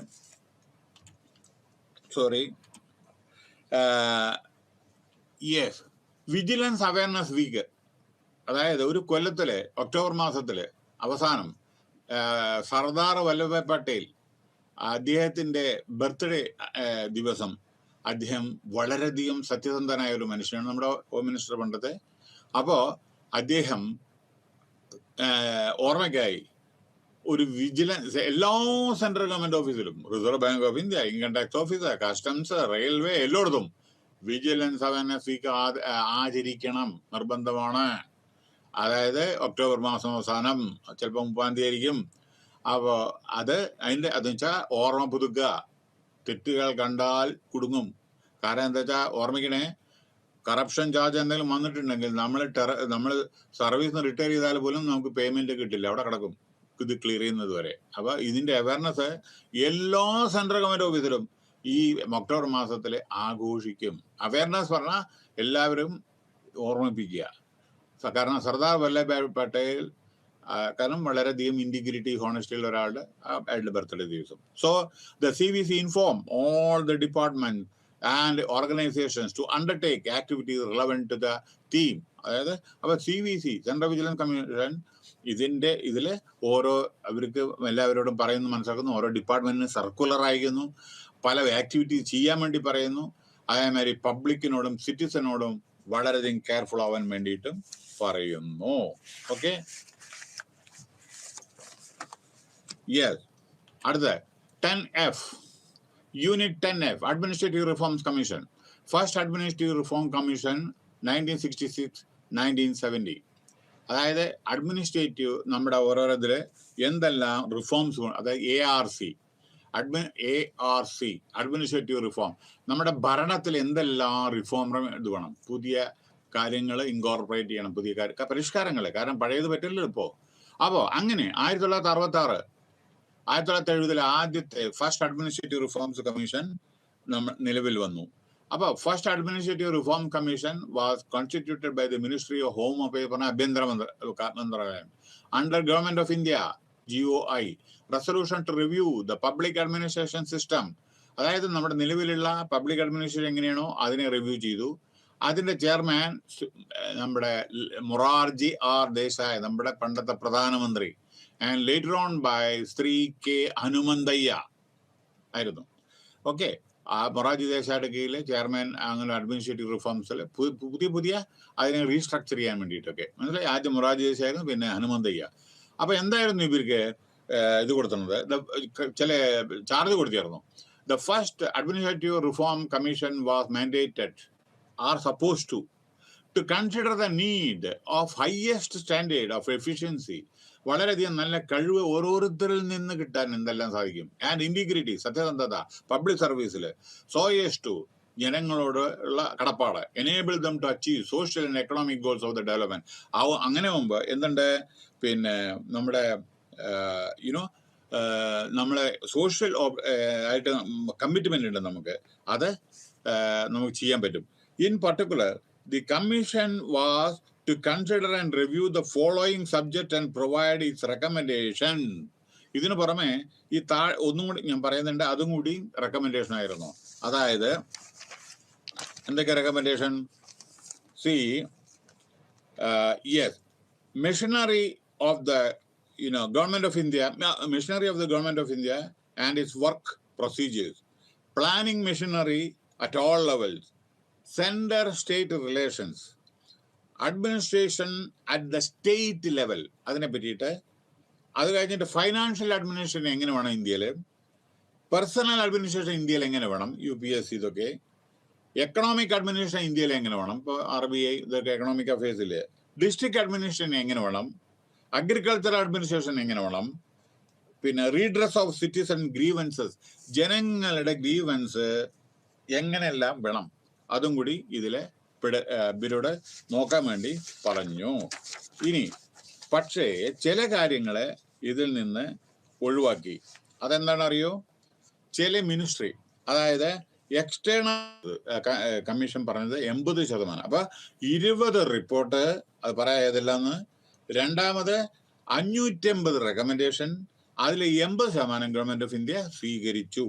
വിജിലൻസ് അവയർനെസ് വീക്ക്. അതായത് ഒരു കൊല്ലത്തില് ഒക്ടോബർ മാസത്തില് അവസാനം സർദാർ വല്ലഭായ് പട്ടേൽ അദ്ദേഹത്തിന്റെ ബർത്ത്ഡേ ദിവസം, അദ്ദേഹം വളരെയധികം സത്യസന്ധനായ ഒരു മനുഷ്യനാണ്, നമ്മുടെ ഹോം മിനിസ്റ്റർ പണ്ടത്തെ. അപ്പോ അദ്ദേഹം ഓർമ്മയ്ക്കായി ഒരു വിജിലൻസ് എല്ലാ സെൻട്രൽ ഗവൺമെന്റ് ഓഫീസിലും, reserve bank of India, income tax officer, customs, railway, എല്ലായിടത്തും വിജിലൻസ് അവയർനെസ് വീക്ക് ആചരിക്കണം, നിർബന്ധമാണ്. അതായത് ഒക്ടോബർ മാസം അവസാനം, ചിലപ്പോൾ 30-ാം തീയതി ആയിരിക്കും. അപ്പോൾ അതെന്ന് വെച്ചാൽ ഓർമ്മ പുതുക്കുക. തെറ്റുകൾ കണ്ടാൽ കുടുങ്ങും. കാരണം എന്താ വെച്ചാൽ ഓർമ്മിക്കണേ, കറപ്ഷൻ ചാർജ് എന്തെങ്കിലും വന്നിട്ടുണ്ടെങ്കിൽ നമ്മൾ സർവീസിന് റിട്ടയർ ചെയ്താൽ പോലും നമുക്ക് പേയ്മെന്റ് കിട്ടില്ല, അവിടെ കിടക്കും ഇത് ക്ലിയർ ചെയ്യുന്നത് വരെ. അപ്പൊ ഇതിന്റെ അവയർനെസ് എല്ലാ സെൻട്രൽ ഗവൺമെന്റ് ഓഫീസിലും ഈ ഒക്ടോബർ മാസത്തിൽ ആഘോഷിക്കും. അവയർനെസ് പറഞ്ഞാൽ എല്ലാവരും ഓർമ്മിപ്പിക്കുക. കാരണം സർദാർ വല്ലഭായ് പട്ടേൽ കാരണം വളരെയധികം ഇന്റഗ്രിറ്റി, ഹോണസ്റ്റിയുള്ള ഒരാളുടെ അയാളുടെ ബർത്ത്ഡേ ദിവസം. So the CVC inform all the department and organisations to undertake activities relevant to the theme. അതായത് അപ്പൊ CVC, സെൻട്രൽ വിജിലൻസ് കമ്മീഷൻ, ഇതില് ഓരോ അവർക്ക് എല്ലാവരോടും പറയുന്നു, മനസ്സിലാക്കുന്നു. ഓരോ ഡിപ്പാർട്ട്മെന്റിന് സർക്കുലർ അയക്കുന്നു, പല ആക്ടിവിറ്റീസ് ചെയ്യാൻ വേണ്ടി പറയുന്നു. അതേമാതിരി പബ്ലിക്കിനോടും സിറ്റിസനോടും വളരെയധികം കെയർഫുൾ ആവാൻ വേണ്ടിയിട്ടും പറയുന്നു. Okay, yes. അടുത്ത 10F, unit 10F, administrative reforms commission. First administrative reform commission 1966-1970. അതായത് അഡ്മിനിസ്ട്രേറ്റീവ് നമ്മുടെ ഓരോരുത്തര് എന്തെല്ലാം റിഫോംസ്, അതായത് ARC, അഡ്മിനിസ്ട്രേറ്റീവ് റിഫോം, നമ്മുടെ ഭരണത്തിൽ എന്തെല്ലാം റിഫോം ഇത് വേണം, പുതിയ കാര്യങ്ങൾ ഇൻകോർപ്പറേറ്റ് ചെയ്യണം, പുതിയ പരിഷ്കാരങ്ങൾ. കാരണം പഴയത് പറ്റില്ലല്ലോ ഇപ്പോൾ. അപ്പോൾ അങ്ങനെ 1970 ആദ്യത്തെ ഫസ്റ്റ് അഡ്മിനിസ്ട്രേറ്റീവ് റിഫോംസ് കമ്മീഷൻ നിലവിൽ വന്നു. അപ്പോൾ first administrative reform commission was constituted by the ministry of home affairs, പറഞ്ഞ ആഭ്യന്തര മന്ത്രാലയം, under government of India, GOI, resolution to review the public administration system. അതായത് നമ്മുടെ നിലവിലുള്ള പബ്ലിക് അഡ്മിനിസ്ട്രേഷൻ എങ്ങനെയാണോ അതിനെ റിവ്യൂ ചെയ്തു. അതിന്റെ ചെയർമാൻ നമ്മുടെ മൊറാർജി ദേശായി, നമ്മുടെ പണ്ടത്തെ പ്രധാനമന്ത്രി, and later on by Shri K. Hanumanthaiya ആയിരുന്നു. ഓക്കെ, ആ മൊറാർജി ദേശായിയുടെ കീഴിലെ ചെയർമാൻ അങ്ങനെ അഡ്മിനിസ്ട്രേറ്റീവ് റിഫോംസിൽ പുതിയ അതിനെ റീസ്ട്രക്ചർ ചെയ്യാൻ വേണ്ടിയിട്ടൊക്കെ, മനസ്സിലായി. ആദ്യം മൊറാർജി ദേശായിരുന്നു, പിന്നെ ഹനുമന്തയ്യ. അപ്പൊ എന്തായിരുന്നു ഇവർക്ക് ഇത് കൊടുക്കുന്നത്, ചില ചാർജ് കൊടുത്തിരുന്നു. The first administrative reform commission was mandated are supposed to consider the need of highest standard of efficiency. വളരെയധികം നല്ല കഴിവ് ഓരോരുത്തരിൽ നിന്ന് കിട്ടാൻ എന്തെല്ലാം സാധിക്കും. ആൻഡ് ഇന്റഗ്രിറ്റി, സത്യസന്ധത പബ്ലിക് സർവീസിൽ. സോ യെസ് ടു ജനങ്ങളോട് ഉള്ള കടപ്പാട്. Enable them to achieve social and economic goals of the development. അങ്ങനെ മുമ്പ് എന്തുണ്ട്, പിന്നെ നമ്മുടെ നമ്മളെ സോഷ്യൽ ആയിട്ട് കമ്മിറ്റ്മെന്റ് ഉണ്ട് നമുക്ക്, അത് നമുക്ക് ചെയ്യാൻ പറ്റും. In particular, the commission was to consider and review the following subject and provide its recommendation. ഇതിനു പുറമെ ഈ ഒന്നും കൂടി ഞാൻ പറയുന്നുണ്ട്, അതും കൂടി റെക്കമെൻഡേഷൻ ആയിരുന്നു. അതായത് എന്തൊക്കെ recommendation? Yes, machinery of the government of India, machinery of the government of India and its work procedures, planning machinery at all levels, center state relations, administration at the state level, അതിനെ പറ്റിയിട്ട്. അത് കഴിഞ്ഞിട്ട് financial administration എങ്ങനെ വേണം ഇന്ത്യയിൽ, personal administration ഇന്ത്യയിൽ എങ്ങനെ വേണം, UPSC ഇതൊക്കെ, എക്കണോമിക് അഡ്മിനിസ്ട്രേഷൻ ഇന്ത്യയിൽ എങ്ങനെ വേണം, ഇപ്പോൾ RBI ഇതൊക്കെ എക്കണോമിക് അഫയേഴ്സിൽ, ഡിസ്ട്രിക്ട് അഡ്മിനിസ്ട്രേഷൻ എങ്ങനെ വേണം, അഗ്രികൾച്ചർ അഡ്മിനിസ്ട്രേഷൻ എങ്ങനെ വേണം, പിന്നെ റീഡ്രസ് ഓഫ് സിറ്റിസൺ ഗ്രീവൻസസ്, ജനങ്ങളുടെ ഗ്രീവൻസ് എങ്ങനെയെല്ലാം വേണം, അതും കൂടി ഇതിലെ ഇവരോട് നോക്കാൻ വേണ്ടി പറഞ്ഞു. ഇനി പക്ഷേ ചില കാര്യങ്ങളെ ഇതിൽ നിന്ന് ഒഴിവാക്കി. അതെന്താണ് അറിയോ? ചില മിനിസ്ട്രി, അതായത് എക്സ്റ്റേണൽ കമ്മീഷൻ പറഞ്ഞത് 80%. അപ്പൊ 20 റിപ്പോർട്ട് അത് പറയാതെല്ലാന്ന്. രണ്ടാമത് 550 റെക്കമെൻഡേഷൻ, അതിൽ 80% ഗവൺമെന്റ് ഓഫ് ഇന്ത്യ സ്വീകരിച്ചു.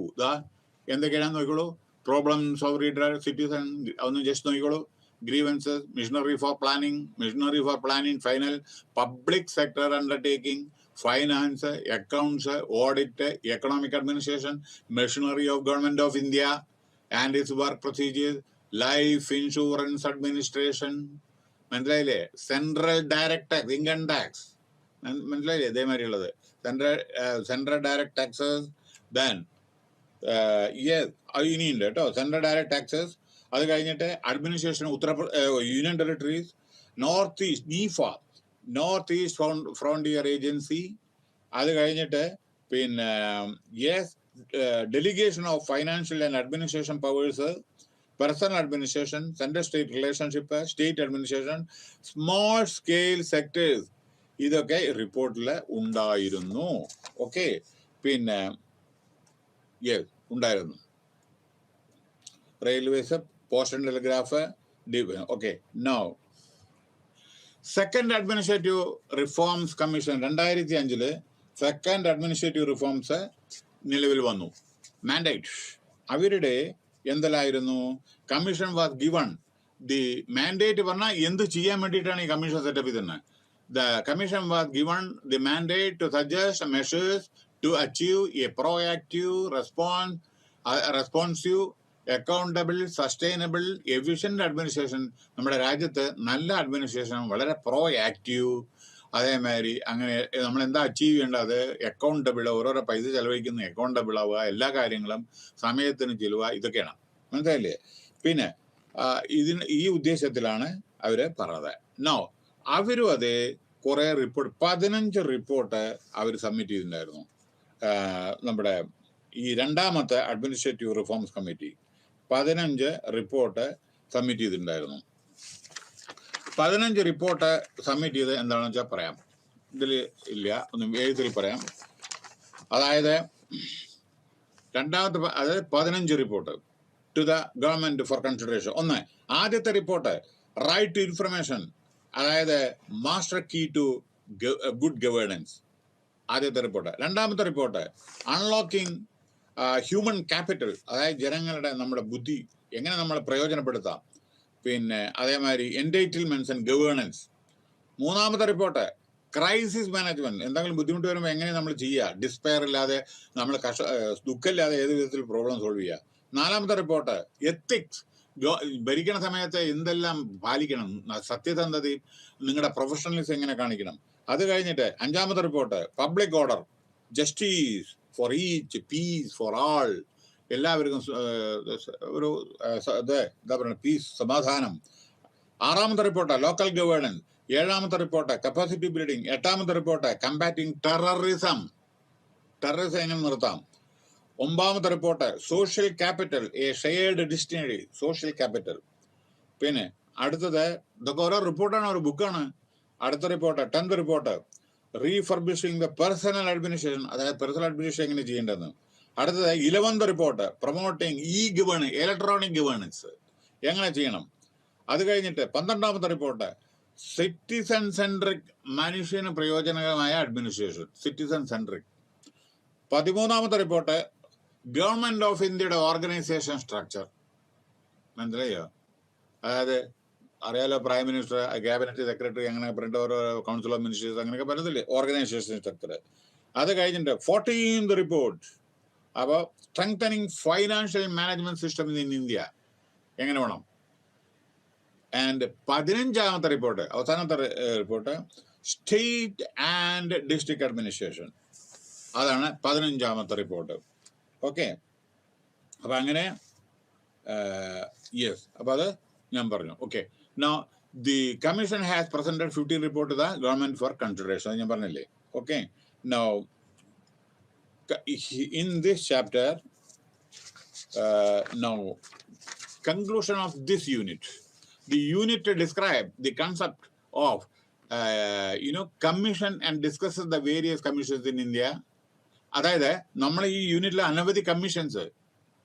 എന്തൊക്കെയാണെന്ന് നോക്കിക്കോളൂ. പ്രോബ്ലംസ് ഓഫ് റീഡർ സിറ്റിസൺ ഒന്ന് ജസ്റ്റ് നോക്കിക്കോളൂ. grievances, machinery for planning, final, public sector undertaking, finance, accounts, audit, economic administration, machinery of government of India and its work procedures, life insurance administration, മനസ്സിലായില്ലേ? Central direct tax, income tax, മനസ്സിലായില്ലേ? ഇതേമാതിരിയുള്ളത് central direct taxes. Then ഇനിയുണ്ട് കേട്ടോ central direct taxes. അത് കഴിഞ്ഞിട്ട് administration union territories, north east NEFA, north east frontier agency. അത് കഴിഞ്ഞിട്ട് പിന്നെ delegation of financial and administration powers, personnel administration, central state relationship, state administration, small scale sectors, ഇതൊക്കെ റിപ്പോർട്ടിൽ ഉണ്ടായിരുന്നു. ഓക്കെ, പിന്നെ ഉണ്ടായിരുന്നു. Railways, post and telegraph. Okay, now second administrative reforms commission 2005 second administrative reforms നിലവിൽ വന്നു. മാൻഡേറ്റ് അവരുടെ എന്തെല്ലായിരുന്നു? Commission was given the mandate. പറഞ്ഞാൽ എന്ത് ചെയ്യാൻ വേണ്ടിയിട്ടാണ് ഈ കമ്മീഷൻ സെറ്റപ്പ് ചെയ്തിരുന്നത്? The commission was given the mandate to suggest measures to achieve a proactive, responsive, accountable, sustainable, efficient administration. നമ്മുടെ രാജ്യത്ത് നല്ല അഡ്മിനിസ്ട്രേഷൻ, വളരെ പ്രോആക്റ്റീവ്, അതേമാതിരി അങ്ങനെ നമ്മൾ എന്താ അച്ചീവ് ചെയ്യേണ്ടത്? അക്കൗണ്ടബിൾ, ഓരോരോ പൈസ ചെലവഴിക്കുന്ന അക്കൗണ്ടബിൾ ആവുക, എല്ലാ കാര്യങ്ങളും സമയത്തിന് ചെല്ലുക, ഇതൊക്കെയാണ്. മനസ്സിലായില്ലേ? പിന്നെ ഈ ഉദ്ദേശത്തിലാണ് അവര് പറഞ്ഞത്. നോ അവരും അത് കുറെ റിപ്പോർട്ട്, 15 റിപ്പോർട്ട് അവർ സബ്മിറ്റ് ചെയ്തിട്ടുണ്ടായിരുന്നു. നമ്മുടെ ഈ രണ്ടാമത്തെ administrative reforms committee 15 report submit ചെയ്തിട്ടുണ്ടായിരുന്നു. 15 റിപ്പോർട്ട് സബ്മിറ്റ് ചെയ്ത് എന്താണെന്ന് വെച്ചാൽ പറയാം. ഇതിൽ ഇല്ല, ഒന്നും എഴുതിൽ പറയാം. അതായത് അതായത് 15 report to the government for consideration. ഒന്ന്, ആദ്യത്തെ റിപ്പോർട്ട് റൈറ്റ് ടു ഇൻഫർമേഷൻ, അതായത് master key to good governance, ആദ്യത്തെ റിപ്പോർട്ട്. രണ്ടാമത്തെ റിപ്പോർട്ട് അൺലോക്കിംഗ് ഹ്യൂമൻ ക്യാപിറ്റൽ, അതായത് ജനങ്ങളുടെ നമ്മുടെ ബുദ്ധി എങ്ങനെ നമ്മൾ പ്രയോജനപ്പെടുത്താം. പിന്നെ അതേമാതിരി എൻറ്റൈറ്റിൽമെന്റ്സ് ആൻഡ് ഗവേണൻസ്. മൂന്നാമത്തെ റിപ്പോർട്ട് ക്രൈസിസ് മാനേജ്മെന്റ്, എന്തെങ്കിലും ബുദ്ധിമുട്ട് വരുമ്പോൾ എങ്ങനെ നമ്മൾ ചെയ്യുക, ഡിസ്പയർ ഇല്ലാതെ, നമ്മൾ ദുഃഖമില്ലാതെ ഏത് വിധത്തിൽ പ്രോബ്ലം സോൾവ് ചെയ്യുക. നാലാമത്തെ റിപ്പോർട്ട് എത്തിക്സ്, ഭരിക്കണ സമയത്ത് എന്തെല്ലാം പാലിക്കണം, സത്യസന്ധതയും നിങ്ങളുടെ പ്രൊഫഷണലിസം എങ്ങനെ കാണിക്കണം. അത് കഴിഞ്ഞിട്ട് അഞ്ചാമത്തെ report public order, justice for each, peace for all, എല്ലാവർക്കും ഒരു എന്താ പറയുക, പീസ്, സമാധാനം. ആറാമത്തെ റിപ്പോർട്ട് ലോക്കൽ ഗവേണൻസ്. ഏഴാമത്തെ റിപ്പോർട്ട് കപ്പാസിറ്റി ബിൽഡിംഗ്. എട്ടാമത്തെ റിപ്പോർട്ട് കമ്പാറ്റിംഗ് ടെററിസം എങ്ങനെ നിർത്താം. ഒമ്പതാമത്തെ report social capital, a shared destiny, social capital. പിന്നെ അടുത്തത്, ഇതൊക്കെ ഓരോ റിപ്പോർട്ടാണ്, ഒരു ബുക്കാണ്. അടുത്ത report 10th report refurbishing the personnel administration, അതായത് പേഴ്സണൽ അഡ്മിനിസ്ട്രേഷൻ എങ്ങനെ ചെയ്യേണ്ടതെന്ന്. അടുത്തത് 11th report promoting governance, electronic governance എങ്ങനെ ചെയ്യണം. അത് കഴിഞ്ഞിട്ട് 12ാമത്തെ റിപ്പോർട്ട് സിറ്റിസൺ സെൻട്രിക്, മനുഷ്യന് പ്രയോജനകരമായ അഡ്മിനിസ്ട്രേഷൻ, സിറ്റിസൺ സെൻട്രിക്. 13ാമത്തെ റിപ്പോർട്ട് ഗവൺമെന്റ് ഓഫ് ഇന്ത്യയുടെ ഓർഗനൈസേഷൻ സ്ട്രക്ചർ. മനസ്സിലായോ? അതായത് അറിയാലോ, പ്രൈം മിനിസ്റ്റർ, ക്യാബിനറ്റ് സെക്രട്ടറി, അങ്ങനെ പറഞ്ഞിട്ട് ഓരോ കൗൺസിൽ ഓഫ് മിനിസ്റ്റേഴ്സ്, അങ്ങനെയൊക്കെ പറഞ്ഞില്ലേ, ഓർഗനൈസേഷൻ സ്ട്രക്ചർ. അത് കഴിഞ്ഞിട്ട് 14th റിപ്പോർട്ട് അപ്പോൾ strengthening financial management system in India എങ്ങനെ വേണം. ആൻഡ് 15ാമത്തെ റിപ്പോർട്ട്, അവസാനത്തെ report state and district administration. അതാണ് 15ാമത്തെ റിപ്പോർട്ട്. ഓക്കെ, അപ്പൊ അങ്ങനെ യെസ്, അപ്പൊ അത് ഞാൻ പറഞ്ഞു. Okay, now The commission has presented 15 report to the government for consideration. Okay. Now, in this chapter, now, conclusion of this unit. The unit describes the concept of, commission and discusses the various commissions in India. അതായത് നമ്മൾ ഈ യൂണിറ്റിൽ അനവധി commissions,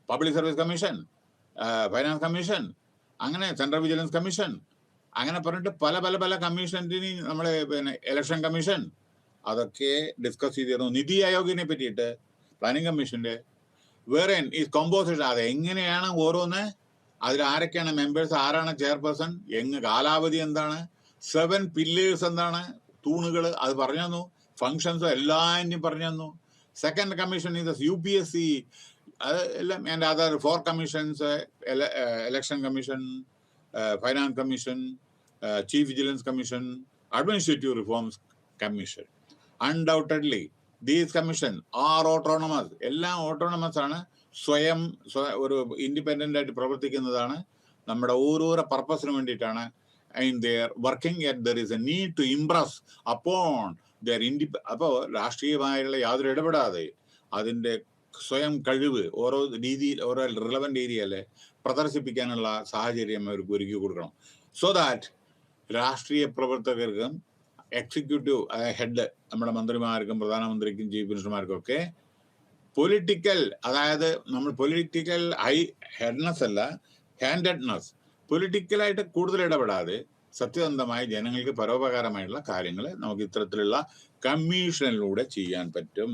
public service commission, finance commission, അങ്ങനെ central vigilance commission, അങ്ങനെ പറഞ്ഞിട്ട് പല പല പല കമ്മീഷൻസിന് നമ്മൾ ഇലക്ഷൻ കമ്മീഷൻ അതൊക്കെ ഡിസ്കസ് ചെയ്തിരുന്നു. നിതി ആയോഗിനെ പറ്റിയിട്ട്, പ്ലാനിംഗ് കമ്മീഷന്റെ വേറെ ഈ കോമ്പോസിഷൻ, അത് എങ്ങനെയാണ് ഓരോന്ന്, അതിൽ ആരൊക്കെയാണ് മെമ്പേഴ്സ്, ആരാണ് ചെയർപേഴ്സൺ, കാലാവധി എന്താണ്, 7 പില്ലേഴ്സ് എന്താണ്, തൂണുകൾ, അത് പറഞ്ഞു തന്നു. ഫങ്ഷൻസ് എല്ലാവരും പറഞ്ഞു തന്നു. സെക്കൻഡ് കമ്മീഷൻ ഇത് UPSC എല്ലാം, and other 4 commissions, election commission, finance commission, chief vigilance commission, administrative reforms commission. Undoubtedly these commission are autonomous. എല്ലാം ഓട്ടോണമസ് ആണ്, സ്വയം ഒരു ഇൻഡിപെൻഡന്റ് ആയിട്ട് പ്രവർത്തിക്കുന്നതാണ്, നമ്മുടെ ഓരോരോ പർപ്പസിന് വേണ്ടിയിട്ടാണ്. in their working, yet there is a need to impress upon their അപ്പോൾ രാഷ്ട്രീയമായുള്ള യാതൊരു ഇടപെടാതെ അതിൻ്റെ സ്വയം കഴിവ് ഓരോ രീതിയിൽ, ഓരോ റിലവൻ്റ് ഏരിയയിലെ പ്രദർശിപ്പിക്കാനുള്ള സാഹചര്യം അവർക്ക് ഒരുക്കി കൊടുക്കണം. സോ ദാറ്റ് രാഷ്ട്രീയ പ്രവർത്തകർക്കും എക്സിക്യൂട്ടീവ് ഹെഡ്, നമ്മുടെ മന്ത്രിമാർക്കും പ്രധാനമന്ത്രിക്കും ചീഫ് മിനിസ്റ്റർമാർക്കും ഒക്കെ പൊളിറ്റിക്കൽ, അതായത് നമ്മൾ പൊളിറ്റിക്കൽ ഹെഡ്നെസ് അല്ല, ഹാൻഡഡ്നെസ്, പൊളിറ്റിക്കലായിട്ട് കൂടുതൽ ഇടപെടാതെ സത്യസന്ധമായി ജനങ്ങൾക്ക് പരോപകാരമായിട്ടുള്ള കാര്യങ്ങൾ നമുക്ക് ഇത്തരത്തിലുള്ള കമ്മീഷനിലൂടെ ചെയ്യാൻ പറ്റും.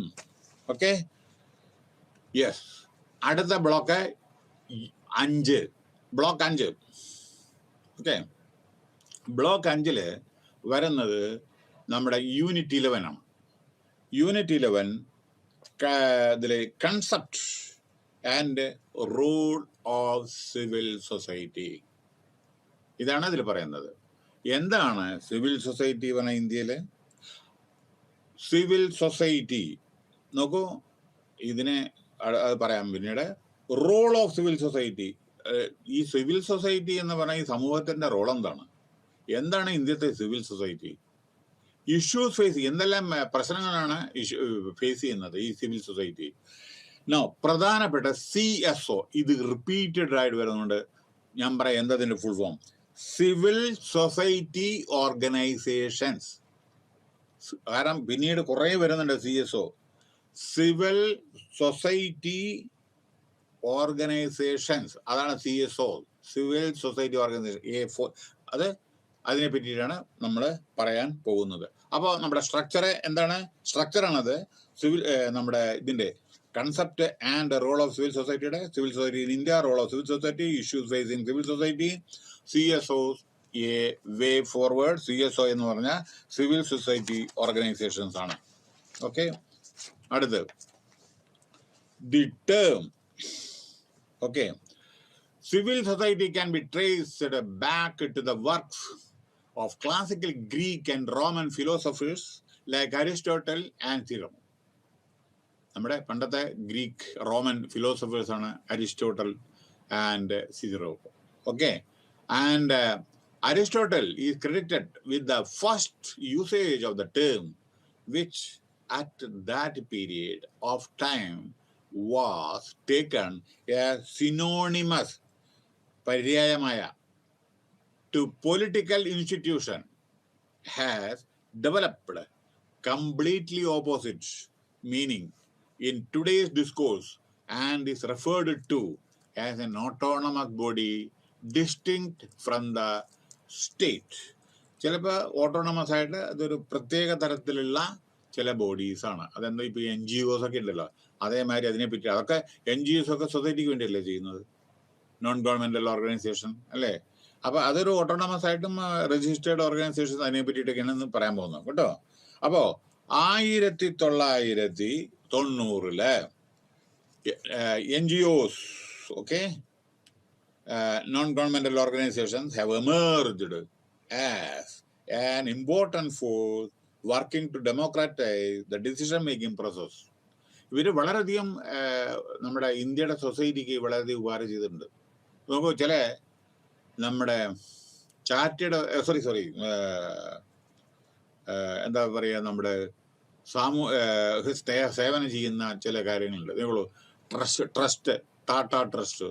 Okay, yes. അടുത്ത ബ്ലോക്ക് 5, ബ്ലോക്ക് 5. ഓക്കെ, ബ്ലോക്ക് 5 വരുന്നത് നമ്മുടെ യൂണിറ്റ് 11 ആണ്. യൂണിറ്റ് 11 ഇതിലെ concept and rule of civil society, ഇതാണ് ഇതിൽ പറയുന്നത്. എന്താണ് സിവിൽ സൊസൈറ്റി പറഞ്ഞ ഇന്ത്യയിൽ? സിവിൽ സൊസൈറ്റി നോക്കൂ, ഇതിനെ അത് പറയാം പിന്നീട്. റോൾ ഓഫ് സിവിൽ സൊസൈറ്റി, ഈ സിവിൽ സൊസൈറ്റി എന്ന് പറഞ്ഞാൽ ഈ സമൂഹത്തിന്റെ റോൾ എന്താണ്? എന്താണ് ഇന്ത്യത്തെ സിവിൽ സൊസൈറ്റി? ഇഷ്യൂസ് ഫേസ്, എന്തെല്ലാം പ്രശ്നങ്ങളാണ് ഫേസ് ചെയ്യുന്നത് ഈ സിവിൽ സൊസൈറ്റി? നോ, പ്രധാനപ്പെട്ട CSO, ഇത് റിപ്പീറ്റഡ് ആയിട്ട് വരുന്നുണ്ട്. ഞാൻ പറയാം എന്തതിന്റെ full form. Civil society organisations. കാരണം പിന്നീട് കുറെ വരുന്നുണ്ട് CSO, സിവിൽ സൊസൈറ്റി ഓർഗനൈസേഷൻസ്, അതാണ് CSO, സിവിൽ സൊസൈറ്റി ഓർഗനൈസേഷൻ. അത് അതിനെ പറ്റിയിട്ടാണ് നമ്മൾ പറയാൻ പോകുന്നത്. അപ്പോൾ നമ്മുടെ സ്ട്രക്ചർ എന്താണ്? സ്ട്രക്ചറാണത്. സിവിൽ നമ്മുടെ ഇതിന്റെ concept and role of civil സൊസൈറ്റിയുടെ, civil society in India, role of civil society, issues facing civil society, CSOs a way forward. CSO എന്ന് പറഞ്ഞാൽ സിവിൽ സൊസൈറ്റി ഓർഗനൈസേഷൻസ് ആണ്. ഓക്കെ, അടുത്ത് the term. Okay, civil society can be traced back to the works of classical Greek and Roman philosophers like Aristotle and Cicero. നമ്മുടെ പണ്ടത്തെ Greek Roman philosophers ആണ് Aristotle and സിസറോ. Okay, and Aristotle is credited with the first usage of the term, which at that period of time was taken as synonymous, പര്യായമായ, to political institution, has developed completely opposite meaning in today's discourse and is referred to as an autonomous body distinct from the state. ചിലപ്പോൾ autonomous ആയിട്ട് അതൊരു പ്രത്യേക തരത്തിലുള്ള ചില bodies ആണ്. അതെന്താ ഇപ്പോൾ NGOs ഒക്കെ ഉണ്ടല്ലോ, അതേമാതിരി അതിനെപ്പറ്റി, അതൊക്കെ NGOs ഒക്കെ സൊസൈറ്റിക്ക് വേണ്ടിയല്ലേ ചെയ്യുന്നത്, നോൺ ഗവൺമെന്റൽ ഓർഗനൈസേഷൻ അല്ലേ? അപ്പോൾ അതൊരു ഓട്ടോണമസ് ആയിട്ടും രജിസ്റ്റേർഡ് ഓർഗനൈസേഷൻ, അതിനെ പറ്റിയിട്ടൊക്കെയാണ് പറയാൻ പോകുന്നത് കേട്ടോ. അപ്പോൾ 1990 NGOs, okay, non-governmental organizations have emerged as an important force working to democratize the decision-making process. ഇവർ വളരെയധികം നമ്മുടെ ഇന്ത്യയുടെ സൊസൈറ്റിക്ക് വളരെയധികം ഉപകാരം ചെയ്തിട്ടുണ്ട്. നോക്കൂ, ചില നമ്മുടെ ചാരിറ്റിയുടെ സോറി എന്താ പറയുക, നമ്മുടെ സേവനം ചെയ്യുന്ന ചില കാര്യങ്ങളുണ്ട്. നിങ്ങള് ട്രസ്റ്റ് ടാറ്റ ട്രസ്റ്റ്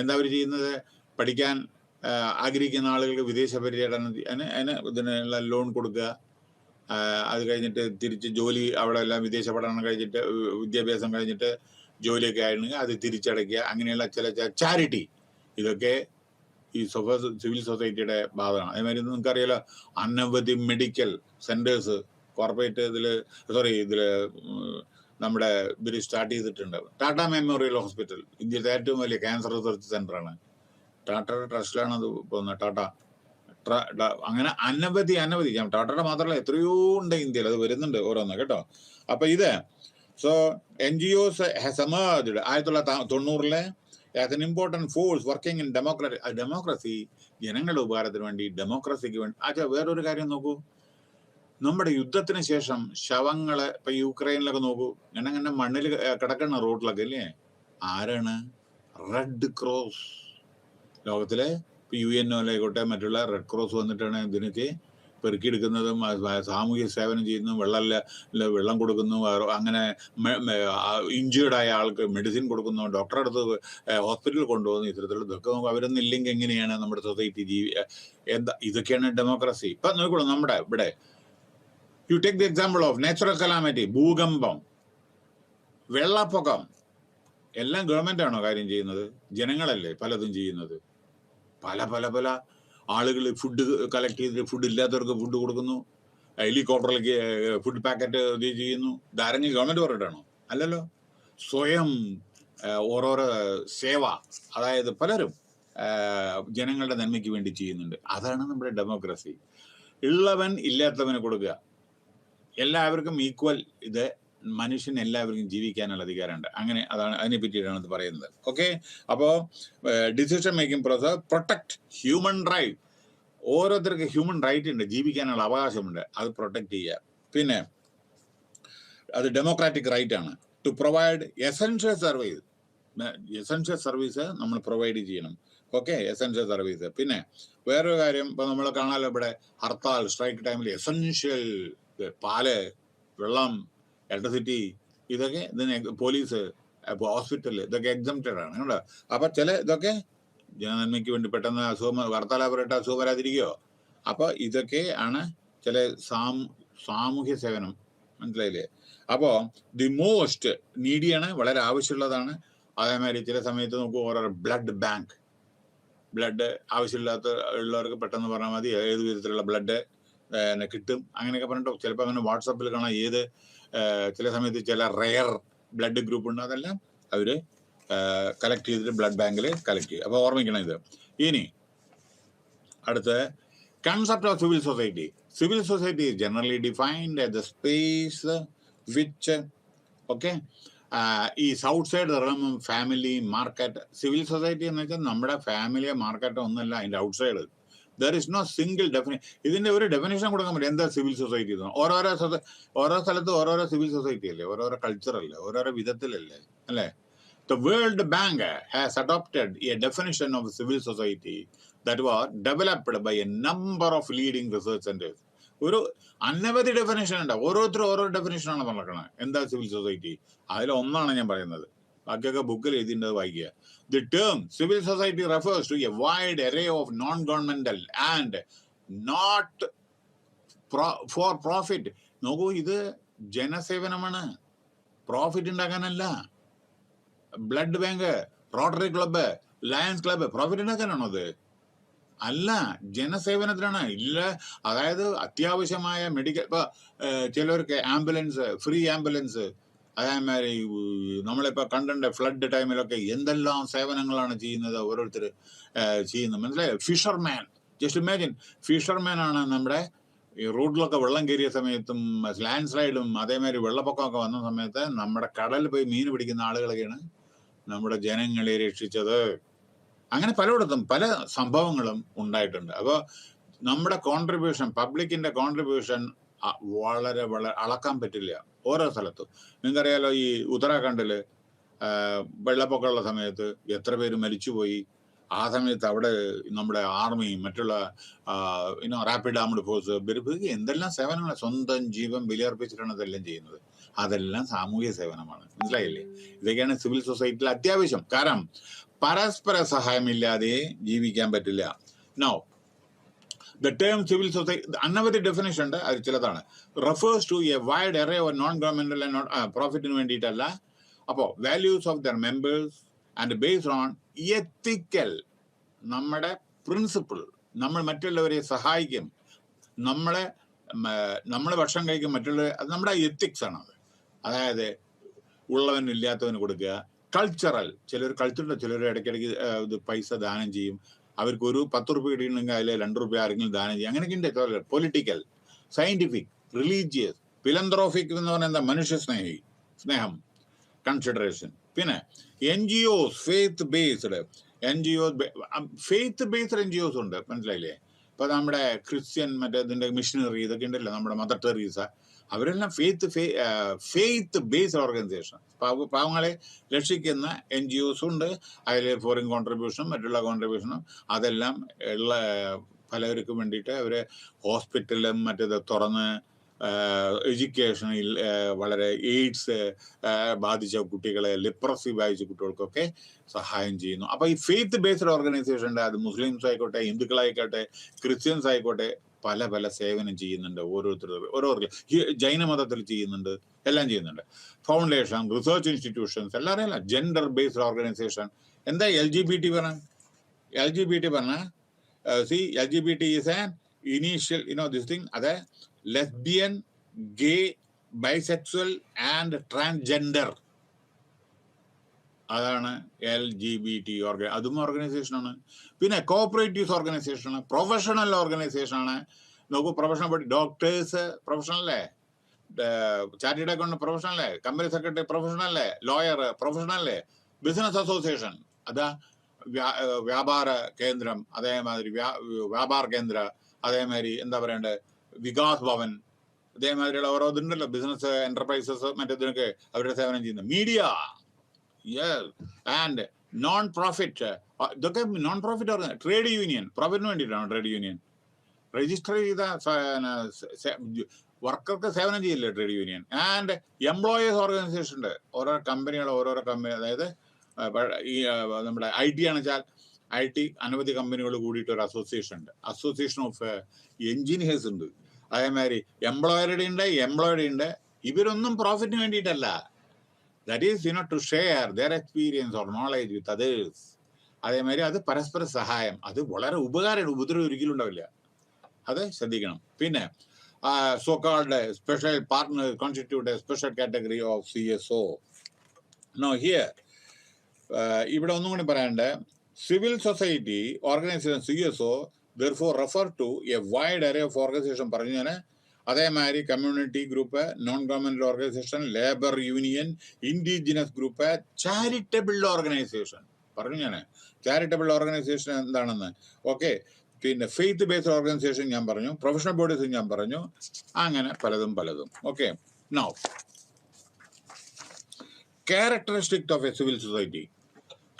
എന്താ അവർ ചെയ്യുന്നത്? പഠിക്കാൻ ആഗ്രഹിക്കുന്ന ആളുകൾക്ക് വിദേശ പര്യടനത്തിന് ഇതിനുള്ള ലോൺ കൊടുക്കുക. അത് കഴിഞ്ഞിട്ട് തിരിച്ച് ജോലി, അവിടെ എല്ലാം വിദേശ പഠനം കഴിഞ്ഞിട്ട് വിദ്യാഭ്യാസം കഴിഞ്ഞിട്ട് ജോലിയൊക്കെ ആയിരുന്നെങ്കിൽ അത് തിരിച്ചടയ്ക്കുക. അങ്ങനെയുള്ള ചില ചാരിറ്റി, ഇതൊക്കെ ഈ സിവിൽ സൊസൈറ്റിയുടെ ഭാഗമാണ്. അതേമാതിരി നിങ്ങൾക്കറിയാലോ, അനവധി മെഡിക്കൽ സെന്റേഴ്സ് കോർപ്പറേറ്റ് ഇതില് നമ്മുടെ സ്റ്റാർട്ട് ചെയ്തിട്ടുണ്ട്. ടാറ്റ മെമ്മോറിയൽ ഹോസ്പിറ്റൽ ഇന്ത്യയിലെ ഏറ്റവും വലിയ ക്യാൻസർ റിസർച്ച് സെന്ററാണ്. ടാറ്റയുടെ ട്രസ്റ്റിലാണ് അത് പോകുന്നത്. അങ്ങനെ അനവധി ടാറ്റയുടെ മാത്രമല്ല, എത്രയോ ഉണ്ട് ഇന്ത്യയിൽ, അത് വരുന്നുണ്ട് ഓരോന്ന് കേട്ടോ. അപ്പൊ ഇത് NGOs has emerged 1990 as an important force working in democracy, ജനങ്ങളുടെ ഉപകാരത്തിന് വേണ്ടി, ഡെമോക്രസിക്ക് വേണ്ടി. വേറൊരു കാര്യം നോക്കൂ, നമ്മുടെ യുദ്ധത്തിന് ശേഷം ശവങ്ങള് ഇപ്പൊ യുക്രൈനിലൊക്കെ നോക്കൂ, ഇങ്ങനെ മണ്ണിൽ കിടക്കുന്ന റോഡിലൊക്കെ അല്ലേ, ആരാണ്? Red cross. ലോകത്തിലെ UNO ആയിക്കോട്ടെ, മറ്റുള്ള റെഡ് ക്രോസ് വന്നിട്ടാണ് ഇതിനൊക്കെ പെറുക്കിയെടുക്കുന്നതും സാമൂഹ്യ സേവനം ചെയ്യുന്നതും, വെള്ളം കൊടുക്കുന്നു, അങ്ങനെ ഇഞ്ചേർഡായ ആൾക്ക് മെഡിസിൻ കൊടുക്കുന്നു, ഡോക്ടറെ അടുത്ത് ഹോസ്പിറ്റലിൽ കൊണ്ടുപോകുന്നു. ഇത്തരത്തിലുള്ള ഇതൊക്കെ അവരൊന്നും ഇല്ലെങ്കിൽ എങ്ങനെയാണ് നമ്മുടെ സൊസൈറ്റി എന്താ? ഇതൊക്കെയാണ് ഡെമോക്രസി. ഇപ്പൊ നോക്കൂ, നമ്മുടെ ഇവിടെ you take the example of natural calamity, ഭൂകമ്പം, വെള്ളപ്പൊക്കം, എല്ലാം ഗവൺമെന്റ് ആണോ കാര്യം ചെയ്യുന്നത്? ജനങ്ങളല്ലേ പലതും ചെയ്യുന്നത്. പല ആളുകൾ ഫുഡ് കളക്ട് ചെയ്തിട്ട് ഫുഡ് ഇല്ലാത്തവർക്ക് ഫുഡ് കൊടുക്കുന്നു, ഹെലികോപ്റ്ററിലേക്ക് ഫുഡ് പാക്കറ്റ് ഇത് ചെയ്യുന്നു. ഇതാരെങ്കിലും ഗവൺമെന്റ് പറഞ്ഞിട്ടാണോ? അല്ലല്ലോ. സ്വയം ഓരോരോ സേവ, അതായത് പലരും ജനങ്ങളുടെ നന്മയ്ക്ക് വേണ്ടി ചെയ്യുന്നുണ്ട്. അതാണ് നമ്മുടെ ഡെമോക്രസി. ഉള്ളവൻ ഇല്ലാത്തവന് കൊടുക്കുക, എല്ലാവർക്കും ഈക്വൽ. ഇത് മനുഷ്യന് എല്ലാവർക്കും ജീവിക്കാനുള്ള അധികാരമുണ്ട്. അങ്ങനെ അതാണ്, അതിനെ പറ്റിയിട്ടാണ് ഇത് പറയുന്നത്. ഓക്കെ, അപ്പോ decision making process protect human right. ഓരോരുത്തർക്ക് ഹ്യൂമൻ റൈറ്റ് ഉണ്ട്, ജീവിക്കാനുള്ള അവകാശമുണ്ട്, അത് പ്രൊട്ടക്ട് ചെയ്യുക. പിന്നെ അത് ഡെമോക്രാറ്റിക് റൈറ്റ് ആണ്. ടു പ്രൊവൈഡ് എസെൻഷ്യൽ സർവീസ് നമ്മൾ പ്രൊവൈഡ് ചെയ്യണം. Okay, essential service. പിന്നെ വേറൊരു കാര്യം, ഇപ്പൊ നമ്മൾ കാണാലോ, ഇവിടെ ഹർത്താൽ, സ്ട്രൈക്ക് ടൈമിൽ എസെൻഷ്യൽ പാല്, വെള്ളം, ഇലക്ട്രിസിറ്റി, ഇതൊക്കെ പോലീസ്, ഹോസ്പിറ്റൽ, ഇതൊക്കെ എക്സംപ്റ്റഡ് ആണ് കേട്ടോ. അപ്പൊ ചില ഇതൊക്കെ ജനനന്മയ്ക്ക് വേണ്ടി, പെട്ടെന്ന് ഹർത്താലാപരമായിട്ട് അസുഖം വരാതിരിക്കുകയോ, അപ്പൊ ഇതൊക്കെ ആണ് ചില സാമൂഹ്യ സേവനം. മനസ്സിലായില്ലേ? അപ്പോ ദി മോസ്റ്റ് നീഡിയാണ്, വളരെ ആവശ്യമുള്ളതാണ്. അതേമാതിരി ചില സമയത്ത് നമുക്ക് ഓരോ ബ്ലഡ് ബാങ്ക്, ബ്ലഡ് ആവശ്യമില്ലാത്ത ഉള്ളവർക്ക് പെട്ടെന്ന് പറഞ്ഞാൽ മതി, ഏത് വിധത്തിലുള്ള ബ്ലഡ് കിട്ടും, അങ്ങനെയൊക്കെ പറഞ്ഞിട്ട് ചിലപ്പോൾ അങ്ങനെ വാട്സാപ്പിൽ കാണാം. ചില സമയത്ത് ചില റെയർ ബ്ലഡ് ഗ്രൂപ്പ് ഉണ്ട്, അതെല്ലാം അവര് കളക്ട് ചെയ്തിട്ട് ബ്ലഡ് ബാങ്കിൽ കളക്ട് ചെയ്യും. അപ്പൊ ഓർമ്മിക്കണം ഇത്. ഇനി അടുത്ത concept of civil society. Civil society is generally defined as the space which is outside the realm of family, market. Civil society എന്ന് വെച്ചാൽ നമ്മുടെ ഫാമിലിയോ മാർക്കറ്റോ ഒന്നല്ല, അതിന്റെ outside. There is no single definition. ഇതിന്റെ ഒരു ഡെഫിനേഷൻ കൊടുക്കാൻ പറ്റും. എന്താ സിവിൽ സൊസൈറ്റി? ഓരോ സ്ഥലത്ത് ഓരോരോ സിവിൽ സൊസൈറ്റി അല്ലേ, ഓരോരോ കൾച്ചറല്ലേ, ഓരോരോ വിധത്തിലല്ലേ, അല്ലേ? The World Bank has adopted a definition of civil society that was developed by a number of leading research centers. ഒരു അനവധി ഡെഫിനേഷൻ ഉണ്ട്, ഓരോരുത്തരും ഓരോ ഡെഫിനേഷനാണ് പറഞ്ഞത്. എന്താ സിവിൽ സൊസൈറ്റി? അതിലൊന്നാണ് ഞാൻ പറയുന്നത്, ബാക്കിയൊക്കെ ബുക്കിൽ എഴുതിയിട്ട് വായിക്കുക. The term civil society refers to a wide array of non-governmental and not for profit. നോക്കൂ, ഇത് ജനസേവനമാണ്, പ്രോഫിറ്റ് ഉണ്ടാക്കാനല്ല. Blood bank, Rotary club, Lions club profit ഉണ്ടാക്കാനാണോ? അത് അല്ല, ജനസേവനത്തിനാണ്. ഇല്ല, അതായത് അത്യാവശ്യമായ മെഡിക്കൽ, ഇപ്പൊ ചിലവർക്ക് ആംബുലൻസ്, ഫ്രീ ആംബുലൻസ്, അതേമാതിരി നമ്മളിപ്പോ കണ്ടിട്ടുണ്ട് ഫ്ലഡ് ടൈമിലൊക്കെ എന്തെല്ലാം സേവനങ്ങളാണ് ചെയ്യുന്നത്, ഓരോരുത്തർ ചെയ്യുന്നത്. മനസ്സിലായോ? ഫിഷർമാൻ, ജസ്റ്റ് ഇമാജിൻ, ഫിഷർമാൻ ആണ് നമ്മുടെ ഈ റോഡിലൊക്കെ വെള്ളം കയറിയ സമയത്തും ലാൻഡ് സ്ലൈഡും അതേമാതിരി വെള്ളപ്പൊക്കമൊക്കെ വന്ന സമയത്ത് നമ്മുടെ കടലിൽ പോയി മീൻ പിടിക്കുന്ന ആളുകളൊക്കെയാണ് നമ്മുടെ ജനങ്ങളെ രക്ഷിച്ചത്. അങ്ങനെ പലയിടത്തും പല സംഭവങ്ങളും ഉണ്ടായിട്ടുണ്ട്. അപ്പോൾ നമ്മുടെ കോൺട്രിബ്യൂഷൻ, പബ്ലിക്കിന്റെ കോൺട്രിബ്യൂഷൻ വളരെ വളരെ അളക്കാൻ പറ്റില്ല ഓരോ സ്ഥലത്തും. നിങ്ങൾക്കറിയാലോ, ഈ ഉത്തരാഖണ്ഡില് വെള്ളപ്പൊക്കമുള്ള സമയത്ത് എത്ര പേര് മരിച്ചുപോയി. ആ സമയത്ത് അവിടെ നമ്മുടെ ആർമി, മറ്റുള്ള റാപ്പിഡ് ആംഡ് ഫോഴ്സ്, എന്തെല്ലാം സേവനങ്ങളാണ്, സ്വന്തം ജീവൻ ബലിയർപ്പിച്ചിട്ടാണ് ഇതെല്ലാം ചെയ്യുന്നത്. അതെല്ലാം സാമൂഹ്യ സേവനമാണ്. മനസ്സിലായില്ലേ? ഇതൊക്കെയാണ് സിവിൽ സൊസൈറ്റിയിൽ അത്യാവശ്യം. കാരണം പരസ്പര സഹായമില്ലാതെ ജീവിക്കാൻ പറ്റില്ല. No, the term civil society, അനവധി ഡെഫിനേഷൻ ഉണ്ട്, അത് ചിലതാണ്. Refers to a wide array of non governmental and പ്രോഫിറ്റിന് വേണ്ടിയിട്ടല്ല. അപ്പോൾ values of their members and based on ethical, നമ്മുടെ പ്രിൻസിപ്പിൾ, നമ്മൾ മറ്റുള്ളവരെ സഹായിക്കും, നമ്മൾ ഭക്ഷണം കഴിക്കും, മറ്റുള്ളവർ, അത് നമ്മുടെ എത്തിക്സ് ആണ്. അത് അതായത് ഉള്ളവന് ഇല്ലാത്തവന് കൊടുക്കുക. കൾച്ചറൽ, ചിലർ കൾച്ചറുണ്ട്, ചിലർ ഇടയ്ക്കിടയ്ക്ക് ഇത് പൈസ ദാനം ചെയ്യും. അവർക്ക് ഒരു 10 രൂപ കിട്ടിയിട്ടുണ്ടെങ്കിൽ അതിൽ 2 രൂപ ആരെങ്കിലും ദാനം ചെയ്യും. അങ്ങനെയൊക്കെ ഉണ്ട്. പൊളിറ്റിക്കൽ, സയന്റിഫിക്, റിലീജിയസ്, ഫിലന്ത്രോഫിക് എന്ന് പറഞ്ഞാൽ എന്താ? മനുഷ്യ സ്നേഹം, കൺസിഡറേഷൻ. പിന്നെ NGOs, faith based NGOs, faith based NGOs ഉണ്ട്. മനസ്സിലായില്ലേ? ഇപ്പൊ നമ്മുടെ ക്രിസ്ത്യൻ, ഇതിന്റെ മിഷനറി, ഇതൊക്കെ ഉണ്ടല്ലോ, നമ്മുടെ മദർ ടെറീസ, അവരെല്ലാം ഫെയ്ത്ത് ബേസ്ഡ് ഓർഗനൈസേഷൻ. പാവങ്ങളെ രക്ഷിക്കുന്ന NGOs ഉണ്ട്. അതിൽ ഫോറിൻ കോൺട്രിബ്യൂഷനും മറ്റുള്ള കോൺട്രിബ്യൂഷനും അതെല്ലാം ഉള്ള പലർക്കും വേണ്ടിയിട്ട് അവര് ഹോസ്പിറ്റലും മറ്റേത് തുറന്ന് എഡ്യൂക്കേഷനിൽ വളരെ എയ്ഡ്സ് ബാധിച്ച കുട്ടികളെ, ലിപ്രസി ബാധിച്ച കുട്ടികൾക്കൊക്കെ സഹായം ചെയ്യുന്നു. അപ്പൊ ഈ ഫെയ്ത്ത് ബേസ്ഡ് ഓർഗനൈസേഷൻ്റെ, അത് മുസ്ലിംസ് ആയിക്കോട്ടെ, ഹിന്ദുക്കളായിക്കോട്ടെ, ക്രിസ്ത്യൻസ് ആയിക്കോട്ടെ, പല സേവനം ചെയ്യുന്നുണ്ട്. ഓരോ ജൈനമതത്തിൽ ചെയ്യുന്നുണ്ട്, എല്ലാം ചെയ്യുന്നുണ്ട്. ഫൗണ്ടേഷൻ, റിസർച്ച് ഇൻസ്റ്റിറ്റ്യൂഷൻസ്, എല്ലാവരും ജെൻഡർ ബേസ്ഡ് ഓർഗനൈസേഷൻ. എന്താ LGBT പറഞ്ഞ? LGBT പറഞ്ഞ LGBT is an initial this thing, അത് ലെസ്ബിയൻ, ഗേ, ബൈസെക്സ്വൽ ആൻഡ് ട്രാൻസ്ജെൻഡർ, അതാണ് LGBT അതും ഓർഗനൈസേഷനാണ്. പിന്നെ കോഓപ്പറേറ്റീവ്സ് ഓർഗനൈസേഷനാണ്, പ്രൊഫഷണൽ ഓർഗനൈസേഷനാണ്. നോക്കൂ, പ്രൊഫഷണൽ ഡോക്ടേഴ്സ് പ്രൊഫഷണലല്ലേ, ചാർട്ടേഡ് അക്കൗണ്ടന്റ് പ്രൊഫഷണലല്ലേ, കമ്പനി സെക്രട്ടറി പ്രൊഫഷണലല്ലേ, ലോയർ പ്രൊഫഷണലല്ലേ, ബിസിനസ് അസോസിയേഷൻ, അതാ വ്യാപാര കേന്ദ്രം, അതേമാതിരി വ്യാപാര കേന്ദ്ര, അതേമാതിരി എന്താ പറയണ്ടേ, വികാസ് ഭവൻ, അതേമാതിരിയുള്ള ഓരോ ഇതുണ്ടല്ലോ, ബിസിനസ് എന്റർപ്രൈസസ്, മറ്റേതിനൊക്കെ അവരുടെ സേവനം ചെയ്യുന്ന media. Yes, and non profit, ഇതൊക്കെ non profit organisation. Trade union, പ്രോഫിറ്റിന് വേണ്ടിയിട്ടാണ് ട്രേഡ് യൂണിയൻ. രജിസ്റ്റർ ചെയ്ത വർക്കർക്ക് സേവനം ചെയ്യില്ലേ trade union. And employers organisation ഉണ്ട്. ഓരോരോ കമ്പനി, അതായത് ഈ നമ്മുടെ IT ആണെന്ന് വെച്ചാൽ IT അനവധി കമ്പനികൾ കൂടിയിട്ട് ഒരു അസോസിയേഷൻ ഉണ്ട്. അസോസിയേഷൻ ഓഫ് എഞ്ചിനീയേഴ്സ് ഉണ്ട്. അതേമാതിരി എംപ്ലോയറുടെ ഉണ്ട്. ഇവരൊന്നും പ്രോഫിറ്റിന് വേണ്ടിയിട്ടല്ല. That is to share their experience or knowledge with others. അതേമാതിരി അത് പരസ്പര സഹായം, അത് വളരെ ഉപകാരമാണ്, ഉപദ്രവം ഒരിക്കലും ഉണ്ടാവില്ല. അത് ശ്രദ്ധിക്കണം. പിന്നെ so called special partner constitute a special category of CSO. No here, ഇവിടെ ഒന്നും കൂടി പറയാണ്ട്, civil society organisation CSO therefore refer to a wide array of organization പറഞ്ഞു ഞാൻ. അതേമാതിരി community group, non governmental organisation, labour union, indigenous group, charitable organisation പറഞ്ഞു ഞാൻ. Charitable organisation എന്താണെന്ന് ഓക്കെ. പിന്നെ ഫെയ്ത്ത് ബേസ്ഡ് ഓർഗനൈസേഷൻ ഞാൻ പറഞ്ഞു, പ്രൊഫഷണൽ ബോഡീസ് ഞാൻ പറഞ്ഞു, അങ്ങനെ പലതും. Okay, now characteristic of a civil society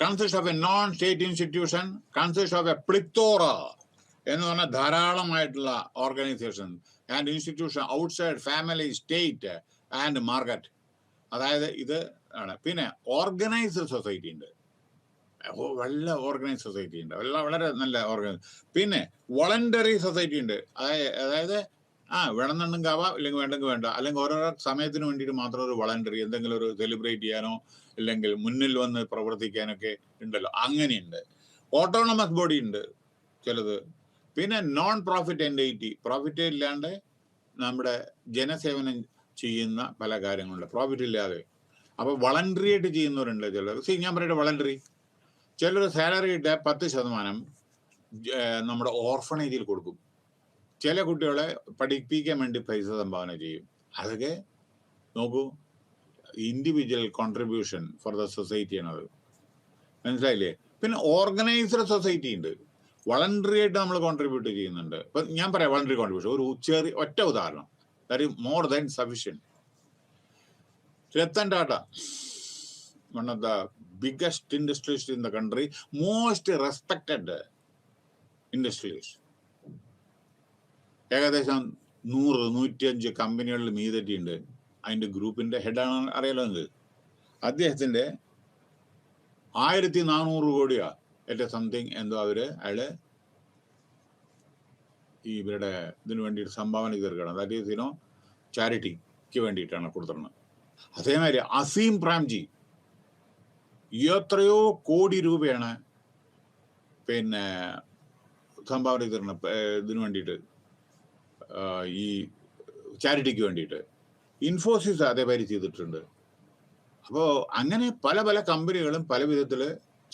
consists of a non-state institution, consists of a plethora എന്ന് പറഞ്ഞാൽ ധാരാളമായിട്ടുള്ള organisation and institution outside family, state and market. അതായത് ഇത് ആണ്. പിന്നെ ഓർഗനൈസ്ഡ് സൊസൈറ്റി ഉണ്ട്, നല്ല ഓർഗനൈസ്ഡ് സൊസൈറ്റി ഉണ്ട്, വളരെ നല്ല പിന്നെ വോളണ്ടറി സൊസൈറ്റി ഉണ്ട്. അതായത് വേണമെന്നുണ്ടെങ്കിൽ ആവാം, ഇല്ലെങ്കിൽ വേണ്ടെങ്കിൽ വേണ്ട, അല്ലെങ്കിൽ ഓരോരോ സമയത്തിന് വേണ്ടിയിട്ട് മാത്രം ഒരു വളണ്ടറി, എന്തെങ്കിലും ഒരു സെലിബ്രേറ്റ് ചെയ്യാനോ അല്ലെങ്കിൽ മുന്നിൽ വന്ന് പ്രവർത്തിക്കാനൊക്കെ ഉണ്ടല്ലോ, അങ്ങനെയുണ്ട്. ഓട്ടോണമസ് ബോഡി ഉണ്ട് ചിലത്. പിന്നെ നോൺ പ്രോഫിറ്റ് എൻറ്റിറ്റി, പ്രോഫിറ്റ് ഇല്ലാണ്ട് നമ്മുടെ ജനസേവനം ചെയ്യുന്ന പല കാര്യങ്ങളുണ്ട്, പ്രോഫിറ്റ് ഇല്ലാതെ. അപ്പോൾ വളണ്ടറി ആയിട്ട് ചെയ്യുന്നവരുണ്ട് ചിലർ. ഞാൻ പറയട്ടെ, വളണ്ടറി ചിലർ സാലറിയുടെ 10% നമ്മുടെ ഓർഫണേജിൽ കൊടുക്കും. ചില കുട്ടികളെ പഠിപ്പിക്കാൻ വേണ്ടി പൈസ സംഭാവന ചെയ്യും. അതൊക്കെ നോക്കൂ, individual contribution for the society ആണത്. മനസ്സിലായില്ലേ? പിന്നെ ഓർഗനൈസ്ഡ് സൊസൈറ്റി ഉണ്ട്, വളണ്ടറി ആയിട്ട് നമ്മൾ കോൺട്രിബ്യൂട്ട് ചെയ്യുന്നുണ്ട്. ഇപ്പൊ ഞാൻ പറയാം വളണ്ടറി കോൺട്രിബ്യൂഷൻ, ഒരു ഒറ്റ ഉദാഹരണം, that is more than sufficient. Ratan Tata, one of the biggest industrialist in the country, most respected industrialist. ഏകദേശം 100-105 കമ്പനികളിൽ മീതെറ്റിയുണ്ട്. അതിൻ്റെ ഗ്രൂപ്പിൻ്റെ ഹെഡാണ് അറിയാലോ. അദ്ദേഹത്തിൻ്റെ 1400 കോടിയാ ഏറ്റവും സംതിങ് എന്തോ അയാള് ഈ ഇവരുടെ ഇതിന് വേണ്ടിയിട്ട് സംഭാവന ചെയ്തിരിക്കണം. ദാറ്റ് ഈസ് ചാരിറ്റിക്ക് വേണ്ടിയിട്ടാണ് കൊടുത്തിരുന്നത്. അതേമാതിരി അസീം പ്രേംജി എത്രയോ കോടി രൂപയാണ് പിന്നെ സംഭാവന ചെയ്തിരുന്നത് ഇതിന് വേണ്ടിയിട്ട്, ഈ ചാരിറ്റിക്ക് വേണ്ടിയിട്ട്. ഇൻഫോസിസ് അതേമാതിരി ചെയ്തിട്ടുണ്ട്. അപ്പോൾ അങ്ങനെ പല പല കമ്പനികളും പല വിധത്തിൽ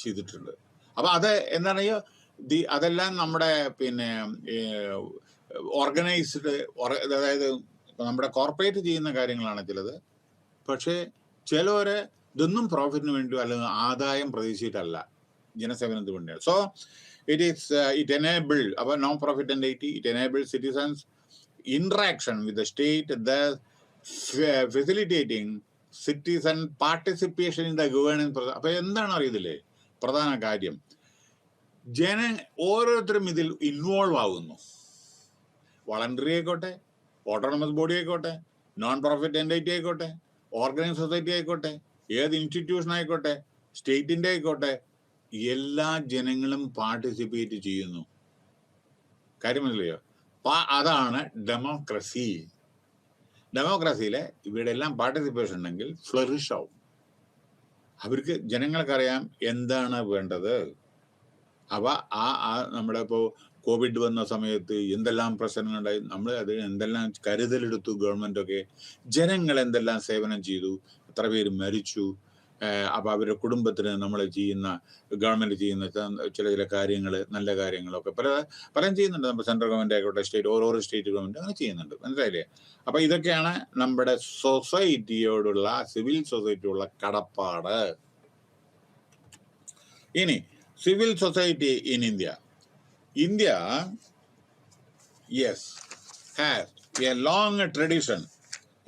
ചെയ്തിട്ടുണ്ട്. അപ്പോൾ അത് എന്താണ് അതെല്ലാം നമ്മുടെ പിന്നെ ഓർഗനൈസ്ഡ്, അതായത് നമ്മുടെ കോർപ്പറേറ്റ് ചെയ്യുന്ന കാര്യങ്ങളാണ് ചിലത്. പക്ഷേ ചിലവരെ ഇതൊന്നും പ്രോഫിറ്റിന് വേണ്ടി അല്ലെങ്കിൽ ആദായം പ്രതീക്ഷിച്ചിട്ടല്ല, ജനസേവനത്തിന് വേണ്ടിയാണ്. സോ ഇറ്റ് എനേബിൾ അപ്പോൾ non profit entity, it enable citizens interaction with the state, thus facilitating citizen participation in the governance process. അപ്പോൾ എന്താണ് അറിയത്തില്ലേ പ്രധാന കാര്യം? ഓരോരുത്തരും ഇതിൽ ഇൻവോൾവ് ആകുന്നു. വളണ്ടറി ആയിക്കോട്ടെ, ഓട്ടോണമസ് ബോഡി ആയിക്കോട്ടെ, നോൺ പ്രോഫിറ്റ് എൻറ്റിറ്റി ആയിക്കോട്ടെ, ഓർഗനൈസ് സൊസൈറ്റി ആയിക്കോട്ടെ, ഏത് ഇൻസ്റ്റിറ്റ്യൂഷൻ ആയിക്കോട്ടെ, സ്റ്റേറ്റിൻ്റെ ആയിക്കോട്ടെ, എല്ലാ ജനങ്ങളും പാർട്ടിസിപ്പേറ്റ് ചെയ്യുന്നു. കാര്യം മനസ്സിലായോ? അതാണ് ഡെമോക്രസി. ഡെമോക്രസിയിലെ ഇവിടെ എല്ലാം പാർട്ടിസിപ്പേഷൻ ഉണ്ടെങ്കിൽ ഫ്ലറിഷ് ആവും. അവർക്ക് ജനങ്ങൾക്കറിയാം എന്താണ് വേണ്ടത്. അപ്പോൾ നമ്മുടെ ഇപ്പോൾ കോവിഡ് വന്ന സമയത്ത് എന്തെല്ലാം പ്രശ്നങ്ങളുണ്ടായി, നമ്മൾ അതിന് എന്തെല്ലാം കരുതലെടുത്തു ഗവൺമെൻറ്റൊക്കെ. ജനങ്ങൾ എന്തെല്ലാം സേവനം ചെയ്തു, എത്ര പേര് മരിച്ചു. അപ്പോൾ അവരുടെ കുടുംബത്തിന് നമ്മൾ ചെയ്യുന്ന, ഗവൺമെൻറ് ചെയ്യുന്ന ചില കാര്യങ്ങൾ, നല്ല കാര്യങ്ങളൊക്കെ പലരും ചെയ്യുന്നുണ്ട്. നമ്മുടെ സെൻട്രൽ ഗവൺമെൻറ് ആയിക്കോട്ടെ, ഓരോ സ്റ്റേറ്റ് ഗവൺമെൻറ് അങ്ങനെ ചെയ്യുന്നുണ്ട്. മനസ്സിലായില്ലേ? അപ്പോൾ ഇതൊക്കെയാണ് നമ്മുടെ സൊസൈറ്റിയോടുള്ള, സിവിൽ സൊസൈറ്റിയോടുള്ള കടപ്പാട്. ഇനി civil society in India yes has A long tradition.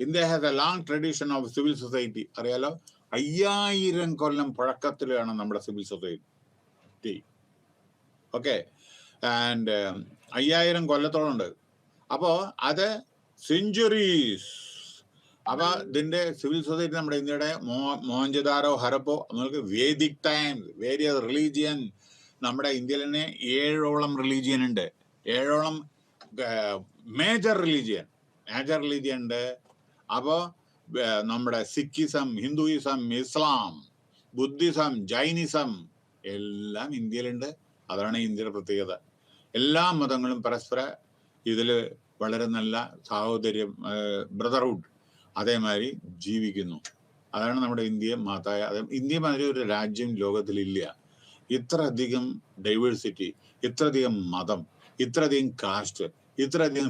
India has A long tradition of civil society. അറിയാലോ, 5000 കൊല്ലം പഴക്കത്തിലാണ് നമ്മുടെ സിവിൽ സൊസൈറ്റി. ഓക്കെ, ആൻഡ് 5000 കൊല്ലത്തോളം ഉണ്ട്. അപ്പോൾ അത് സെഞ്ചുറീസ്. അപ്പോൾ ഇതിൻ്റെ സിവിൽ സൊസൈറ്റി നമ്മുടെ ഇന്ത്യയുടെ മോഹൻജദാരോ, ഹരപ്പോ, നമുക്ക് വേദിക് ടൈംസ്, വേരിയസ് റിലീജിയൻ. നമ്മുടെ ഇന്ത്യയിൽ തന്നെ 7ഓളം റിലീജിയൻ ഉണ്ട്. 7ഓളം മേജർ റിലീജിയൻ ഉണ്ട്. അപ്പോൾ നമ്മുടെ സിഖിസം, ഹിന്ദുയിസം, ഇസ്ലാം, ബുദ്ധിസം, ജൈനിസം എല്ലാം ഇന്ത്യയിലുണ്ട്. അതാണ് ഇന്ത്യയുടെ പ്രത്യേകത. എല്ലാ മതങ്ങളും പരസ്പര ഇതിൽ വളരെ നല്ല സാഹോദര്യം, ബ്രദർഹുഡ് അതേമാതിരി ജീവിക്കുന്നു. അതാണ് നമ്മുടെ ഇന്ത്യ മഹത്തായ. ഇന്ത്യ മാതിരി ഒരു രാജ്യം ലോകത്തിലില്ല. ഇത്രയധികം ഡൈവേഴ്സിറ്റി, ഇത്രയധികം മതം, ഇത്രയധികം കാസ്റ്റ്, ഇത്രയധികം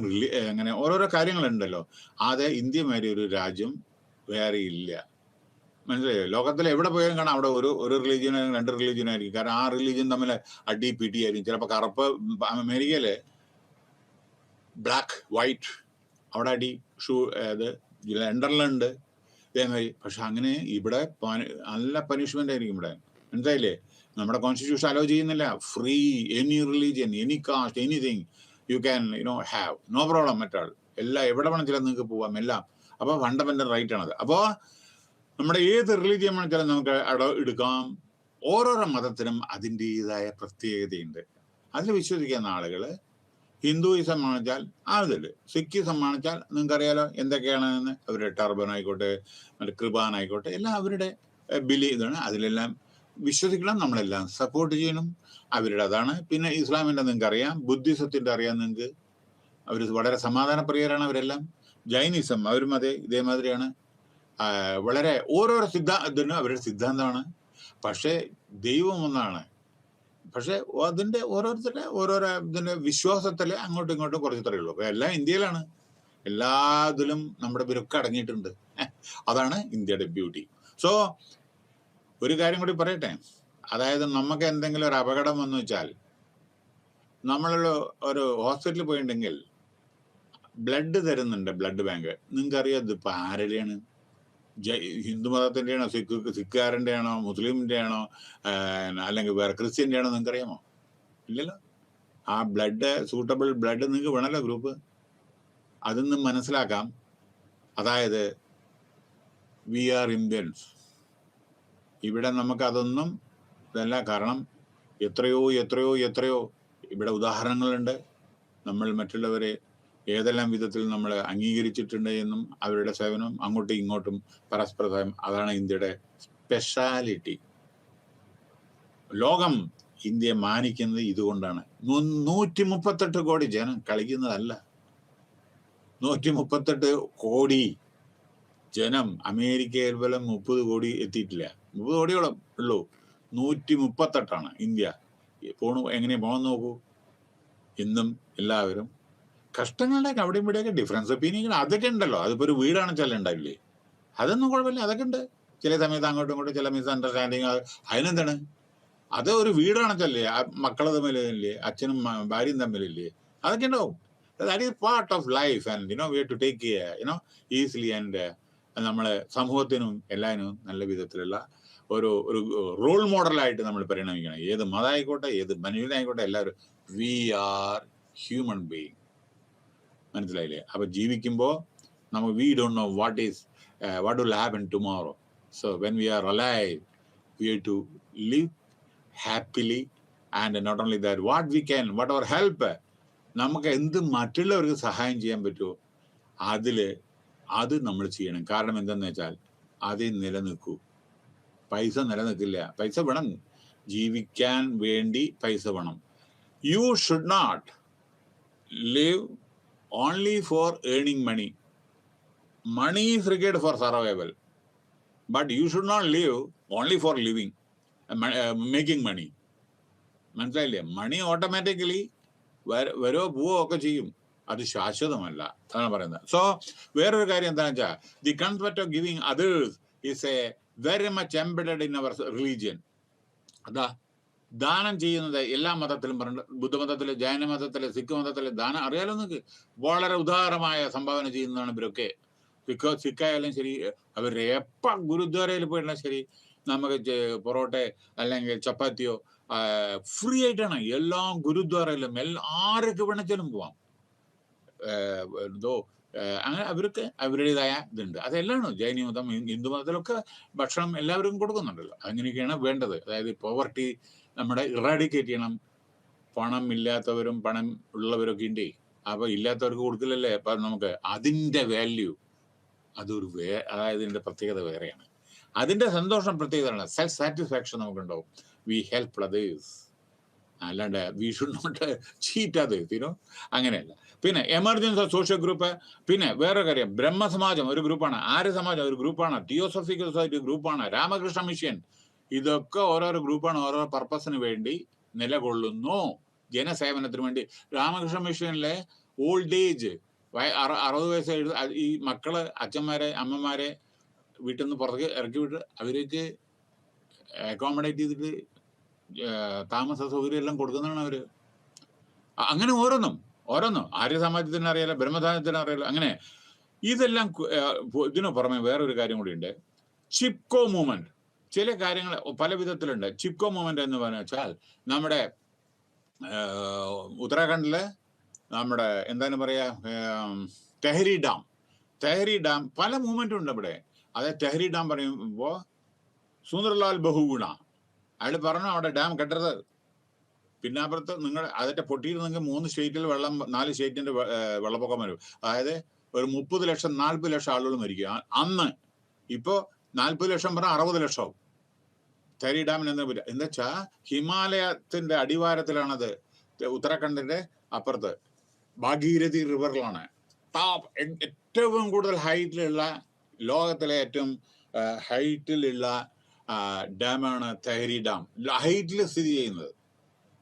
അങ്ങനെ ഓരോരോ കാര്യങ്ങളുണ്ടല്ലോ. അത് ഇന്ത്യ മാതിരി ഒരു രാജ്യം വേറെ ഇല്ല. മനസ്സിലായോ? ലോകത്തിൽ എവിടെ പോയാലും കാണാം അവിടെ ഒരു റിലീജിയൻ, 2 റിലീജിയൻ ആയിരിക്കും. കാരണം ആ റിലീജിയൻ തമ്മിൽ അടി പിടി ആയിരിക്കും. ചിലപ്പോൾ കറുപ്പ്, അമേരിക്കയില് ബ്ലാക്ക് വൈറ്റ്, അവിടെ അടി, ലണ്ടനിലുണ്ട് ഇതേമാതിരി. പക്ഷെ അങ്ങനെ ഇവിടെ നല്ല പനിഷ്മെന്റ് ആയിരിക്കും ഇവിടെ. മനസ്സിലായില്ലേ? നമ്മുടെ കോൺസ്റ്റിറ്റ്യൂഷൻ അലോ ചെയ്യുന്നില്ല. Free, any religion, any caste, anything you can have, no problem മറ്റാൾ. എല്ലാം എവിടെ വേണമെങ്കിലും നിങ്ങൾക്ക് പോവാം, എല്ലാം. അപ്പോൾ ഫണ്ടമെന്റൽ റൈറ്റ് ആണത്. അപ്പോൾ നമ്മുടെ ഏത് റിലീജിയൻ വേണമെങ്കിലും നമുക്ക് അവിടെ എടുക്കാം. ഓരോരോ മതത്തിനും അതിൻ്റെതായ പ്രത്യേകതയുണ്ട്. അതിൽ വിശ്വസിക്കുന്ന ആളുകൾ ഹിന്ദുയിസം ആണെച്ചാൽ അതിൽ, സിഖിസം ആണെച്ചാൽ നിങ്ങൾക്കറിയാലോ എന്തൊക്കെയാണെന്ന്. അവരുടെ ടർബൻ ആയിക്കോട്ടെ, മറ്റേ കൃപാൻ ആയിക്കോട്ടെ, എല്ലാം അവരുടെ ഇതാണ്. അതിലെല്ലാം വിശ്വസിക്കണം, നമ്മളെല്ലാം സപ്പോർട്ട് ചെയ്യണം. അവരുടെ അതാണ്. പിന്നെ ഇസ്ലാമിൻ്റെ നിങ്ങൾക്കറിയാം, ബുദ്ധിസത്തിൻ്റെ അറിയാം നിങ്ങൾക്ക്. അവർ വളരെ സമാധാനപ്രിയരാണ് അവരെല്ലാം. ജൈനിസം അവരും ഇതേമാതിരിയാണ്. വളരെ ഓരോരോ ഇതിന് അവരുടെ സിദ്ധാന്തമാണ്. പക്ഷേ ദൈവം ഒന്നാണ്. പക്ഷെ അതിൻ്റെ ഓരോരോ ഇതിൻ്റെ വിശ്വാസത്തിൽ അങ്ങോട്ടും ഇങ്ങോട്ടും കുറച്ച് ഉള്ളൂ. അപ്പോൾ എല്ലാം ഇന്ത്യയിലാണ്. എല്ലാ ഇതിലും നമ്മുടെ ഇവരൊക്കെ അടങ്ങിയിട്ടുണ്ട്. അതാണ് ഇന്ത്യയുടെ ബ്യൂട്ടി. സോ ഒരു കാര്യം കൂടി പറയട്ടെ. അതായത് നമുക്ക് എന്തെങ്കിലും ഒരു അപകടം വന്നു വെച്ചാൽ, നമ്മൾ ഒരു ഹോസ്പിറ്റലിൽ പോയിട്ടുണ്ടെങ്കിൽ ബ്ലഡ് തരുന്നുണ്ട്, ബ്ലഡ് ബാങ്ക്. നിങ്ങൾക്കറിയാം ഇതിപ്പോൾ ആരുടെയാണ്? ഹിന്ദു മതത്തിൻ്റെ ആണോ, സിഖുകാരൻ്റെ ആണോ, മുസ്ലിമിൻ്റെ ആണോ, അല്ലെങ്കിൽ വേറെ ക്രിസ്ത്യൻ്റെ ആണോ നിങ്ങൾക്ക് അറിയാമോ? ഇല്ലല്ലോ. ആ ബ്ലഡ്, സൂട്ടബിൾ ബ്ലഡ് നിങ്ങൾക്ക് വേണമല്ലോ ഗ്രൂപ്പ്. അതൊന്നും മനസ്സിലാക്കാം. അതായത് വി ആർ ഇന്ത്യൻസ്. ഇവിടെ നമുക്കതൊന്നും ഇതല്ല. കാരണം എത്രയോ എത്രയോ എത്രയോ ഇവിടെ ഉദാഹരണങ്ങളുണ്ട്. നമ്മൾ മറ്റുള്ളവരെ ഏതെല്ലാം വിധത്തിൽ നമ്മൾ അംഗീകരിച്ചിട്ടുണ്ട് എന്നും അവരുടെ സേവനം അങ്ങോട്ടും ഇങ്ങോട്ടും പരസ്പര സേവനം, അതാണ് ഇന്ത്യയുടെ സ്പെഷ്യാലിറ്റി. ലോകം ഇന്ത്യയെ മാനിക്കുന്നത് ഇതുകൊണ്ടാണ്. 138 കോടി ജനം കളിക്കുന്നതല്ല. 138 കോടി ജനം. അമേരിക്കയിൽ പോലും 30 കോടി എത്തിയിട്ടില്ല. 30 കോടിയോളം ഉള്ളൂ. 138 ഇന്ത്യ. എങ്ങനെ പോകണം നോക്കൂ. ഇന്നും എല്ലാവരും കഷ്ടങ്ങളുടെ അവിടെയും ഇവിടെയൊക്കെ ഡിഫറൻസ് ഒപ്പീനിയൻ അതൊക്കെ ഉണ്ടല്ലോ. അതിപ്പോൾ ഒരു വീടാണ് ചില ഉണ്ടാവില്ലേ, അതൊന്നും കുഴപ്പമില്ല. അതൊക്കെ ഉണ്ട്. ചില സമയത്ത് അങ്ങോട്ടും ഇങ്ങോട്ടും ചില മിസ്അണ്ടർസ്റ്റാൻഡിങ്, അതിനെന്താണ്? അത് ഒരു വീടാണെച്ചല്ലേ. മക്കൾ തമ്മിലില്ലേ, അച്ഛനും ഭാര്യയും തമ്മിലില്ലേ, അതൊക്കെ ഉണ്ടാവും. That is part of life and we have to take care easily. And നമ്മളെ സമൂഹത്തിനും എല്ലാവരും നല്ല വിധത്തിലുള്ള ഒരു റോൾ മോഡലായിട്ട് നമ്മൾ പരിണമിക്കണം. ഏത് മതമായിക്കോട്ടെ, ഏത് മനുഷ്യനായിക്കോട്ടെ, എല്ലാവരും വി ആർ ഹ്യൂമൻ ബീയിങ്. മനസ്സിലായില്ലേ? അപ്പൊ ജീവിക്കുമ്പോൾ നമ്മൾ we don't know what will happen tomorrow. So when we are alive we have to live happily. And not only that, what our help, നമുക്ക് എന്ത് മറ്റുള്ളവർക്ക് സഹായം ചെയ്യാൻ പറ്റുമോ അത് നമ്മൾ ചെയ്യണം. കാരണം എന്തെന്ന് വെച്ചാൽ അത് നിലനിൽക്കൂ. പൈസ നിലനിൽക്കില്ല. പൈസ വേണം, ജീവിക്കാൻ വേണ്ടി പൈസ വേണം. You should not live only for earning money. Money is required for survival, but you should not live only for living, making money. മനസ്സിലായില്ലേ? മണി ഓട്ടോമാറ്റിക്കലി വരോ പോവോ ഒക്കെ ചെയ്യും. അത് ശാശ്വതമല്ല, അതാണ് പറയുന്നത്. സോ വേറൊരു കാര്യം എന്താണെന്ന് വെച്ചാൽ, the concept of giving others is a very much embedded in our religion. അതാ ദാനം ചെയ്യുന്നത് എല്ലാ മതത്തിലും പറഞ്ഞിട്ടുണ്ട്. ബുദ്ധമതത്തില്, ജൈനമതത്തില്, സിഖ് മതത്തില് ദാനം അറിയാലോ നിങ്ങൾക്ക്. വളരെ ഉദാരമായ സംഭാവന ചെയ്യുന്നതാണ് ഇവരൊക്കെ. സിഖായാലും ശരി, അവർ എപ്പം ഗുരുദ്വാരയിൽ പോയിട്ടുള്ള ശരി, നമുക്ക് പൊറോട്ട അല്ലെങ്കിൽ ചപ്പാത്തിയോ ഫ്രീ ആയിട്ടാണ് എല്ലാം ഗുരുദ്വാരയിലും. ആരൊക്കെ വേണമെങ്കിലും പോവാം. അങ്ങനെ അവർക്ക് അവരുടേതായ ഇതുണ്ട്. അതെല്ലാം ജൈനമതം, ഹിന്ദു മതത്തിലൊക്കെ ഭക്ഷണം എല്ലാവരും കൊടുക്കുന്നുണ്ടല്ലോ. അങ്ങനെയൊക്കെയാണ് വേണ്ടത്. അതായത് പോവർട്ടി നമ്മുടെ ഇറാഡിക്കേറ്റ് ചെയ്യണം. പണം ഇല്ലാത്തവരും പണം ഉള്ളവരൊക്കെ ഉണ്ട്. അപ്പൊ ഇല്ലാത്തവർക്ക് കൊടുക്കില്ലല്ലേ അപ്പൊ നമുക്ക് അതിന്റെ വാല്യൂ, അതൊരു അതായത് ഇതിന്റെ പ്രത്യേകത വേറെയാണ്. അതിന്റെ സന്തോഷം പ്രത്യേകതയാണ്. സെൽഫ് സാറ്റിസ്ഫാക്ഷൻ നമുക്കുണ്ടാവും. We help others. അല്ലാണ്ട് we should not cheat others, അങ്ങനെയല്ല. പിന്നെ എമർജൻസി സോഷ്യൽ ഗ്രൂപ്പ്. പിന്നെ വേറെ കാര്യം, ബ്രഹ്മസമാജം ഒരു ഗ്രൂപ്പാണ്, ആര്യ സമാജം ഒരു ഗ്രൂപ്പാണ്, തിയോസോഫിക്കൽ സൊസൈറ്റി ഗ്രൂപ്പാണ്, രാമകൃഷ്ണ മിഷൻ. ഇതൊക്കെ ഓരോരോ ഗ്രൂപ്പാണ്, ഓരോ പർപ്പസിന് വേണ്ടി നിലകൊള്ളുന്നു, ജനസേവനത്തിന് വേണ്ടി. രാമകൃഷ്ണ മിഷനിലെ ഓൾഡ് ഏജ് 60 വയസ്സ് ഈ മക്കള് അച്ഛന്മാരെ അമ്മമാരെ വീട്ടിൽ നിന്ന് പുറത്തേക്ക് ഇറക്കി വിട്ട് അവർക്ക് അക്കോമഡേറ്റ് ചെയ്തിട്ട് താമസ സൗകര്യം എല്ലാം കൊടുക്കുന്നതാണ് അവര്. അങ്ങനെ ഓരോന്നും ആര്യ സമാജത്തിന് അറിയാലോ, ബ്രഹ്മസമാജത്തിന് അറിയാലോ. അങ്ങനെ ഇതെല്ലാം. ഇതിനു പുറമെ വേറൊരു കാര്യം കൂടി ഉണ്ട്, ചിപ്കോ മൂവ്മെന്റ്. ചില കാര്യങ്ങൾ പല വിധത്തിലുണ്ട്. ചിപ്കോ മൂവ്മെന്റ് എന്ന് വെച്ചാൽ നമ്മുടെ ഉത്തരാഖണ്ഡില് നമ്മുടെ എന്താണ് പറയാ, തെഹരി ഡാം പല മൂവ്മെന്റും ഉണ്ട് ഇവിടെ. അതായത് തെഹരി ഡാം പറയുമ്പോ സുന്ദർലാൽ ബഹുഗുണ അയാൾ പറഞ്ഞു അവിടെ ഡാം കെട്ടരുത്. പിന്നെ അപ്പുറത്ത് നിങ്ങൾ അതിന്റെ പൊട്ടിയിരുന്നെങ്കിൽ 3 സ്റ്റേറ്റിൽ 4 സ്റ്റേറ്റിന്റെ വെള്ളപ്പൊക്കം വരും. അതായത് ഒരു 30 ലക്ഷം 40 ലക്ഷം ആളുകൾ മരിക്കുക അന്ന്. ഇപ്പോ 40 ലക്ഷം പറഞ്ഞാൽ 60 ലക്ഷം തെഹരി ഡാമിന് എന്താ പറ്റുക എന്താ വെച്ചാ, ഹിമാലയത്തിന്റെ അടിവാരത്തിലാണത്. ഉത്തരാഖണ്ഡിന്റെ അപ്പുറത്ത് ഭാഗീരഥി റിവറിലാണ്. ഏറ്റവും കൂടുതൽ ഹൈറ്റിലുള്ള, ലോകത്തിലെ ഏറ്റവും ഹൈറ്റിലുള്ള ഡാമാണ് തെഹരി ഡാം. ഹൈറ്റിൽ സ്ഥിതി ചെയ്യുന്നത്.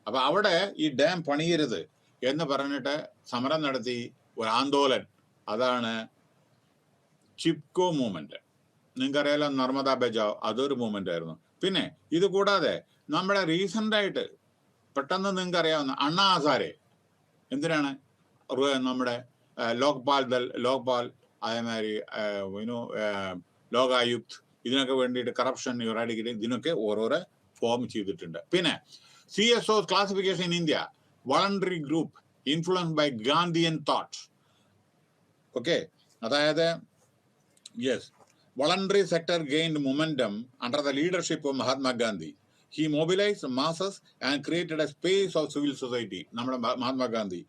അപ്പൊ അവിടെ ഈ ഡാം പണിയരുത് എന്ന് പറഞ്ഞിട്ട് സമരം നടത്തി ഒരു ആന്തോലൻ. അതാണ് ചിപ്കോ മൂവ്മെന്റ്. നിങ്ങൾക്കറിയാലോ, നർമ്മദ ബച്ചാവ് അതൊരു മൂവ്മെന്റ് ആയിരുന്നു. പിന്നെ ഇത് കൂടാതെ നമ്മുടെ റീസെന്റ് ആയിട്ട് പെട്ടെന്ന് നിങ്ങൾക്ക് അറിയാവുന്ന അണ്ണാ ഹസാരെ. എന്തിനാണ്? നമ്മുടെ ലോക്പാൽ അതേമാതിരി ലോകായുക്ത്, ഇതിനൊക്കെ വേണ്ടിയിട്ട് കറപ്ഷൻ ഇറാഡിക്കേറ്റ് ഇതിനൊക്കെ ഓരോരോ ഫോം ചെയ്തിട്ടുണ്ട്. പിന്നെ CSO classification in India, voluntary group influenced by Gandhian thought. Okay, അതായത് yes, voluntary sector gained momentum under the leadership of Mahatma Gandhi. He mobilized masses and created a space of civil society, Mahatma Gandhi,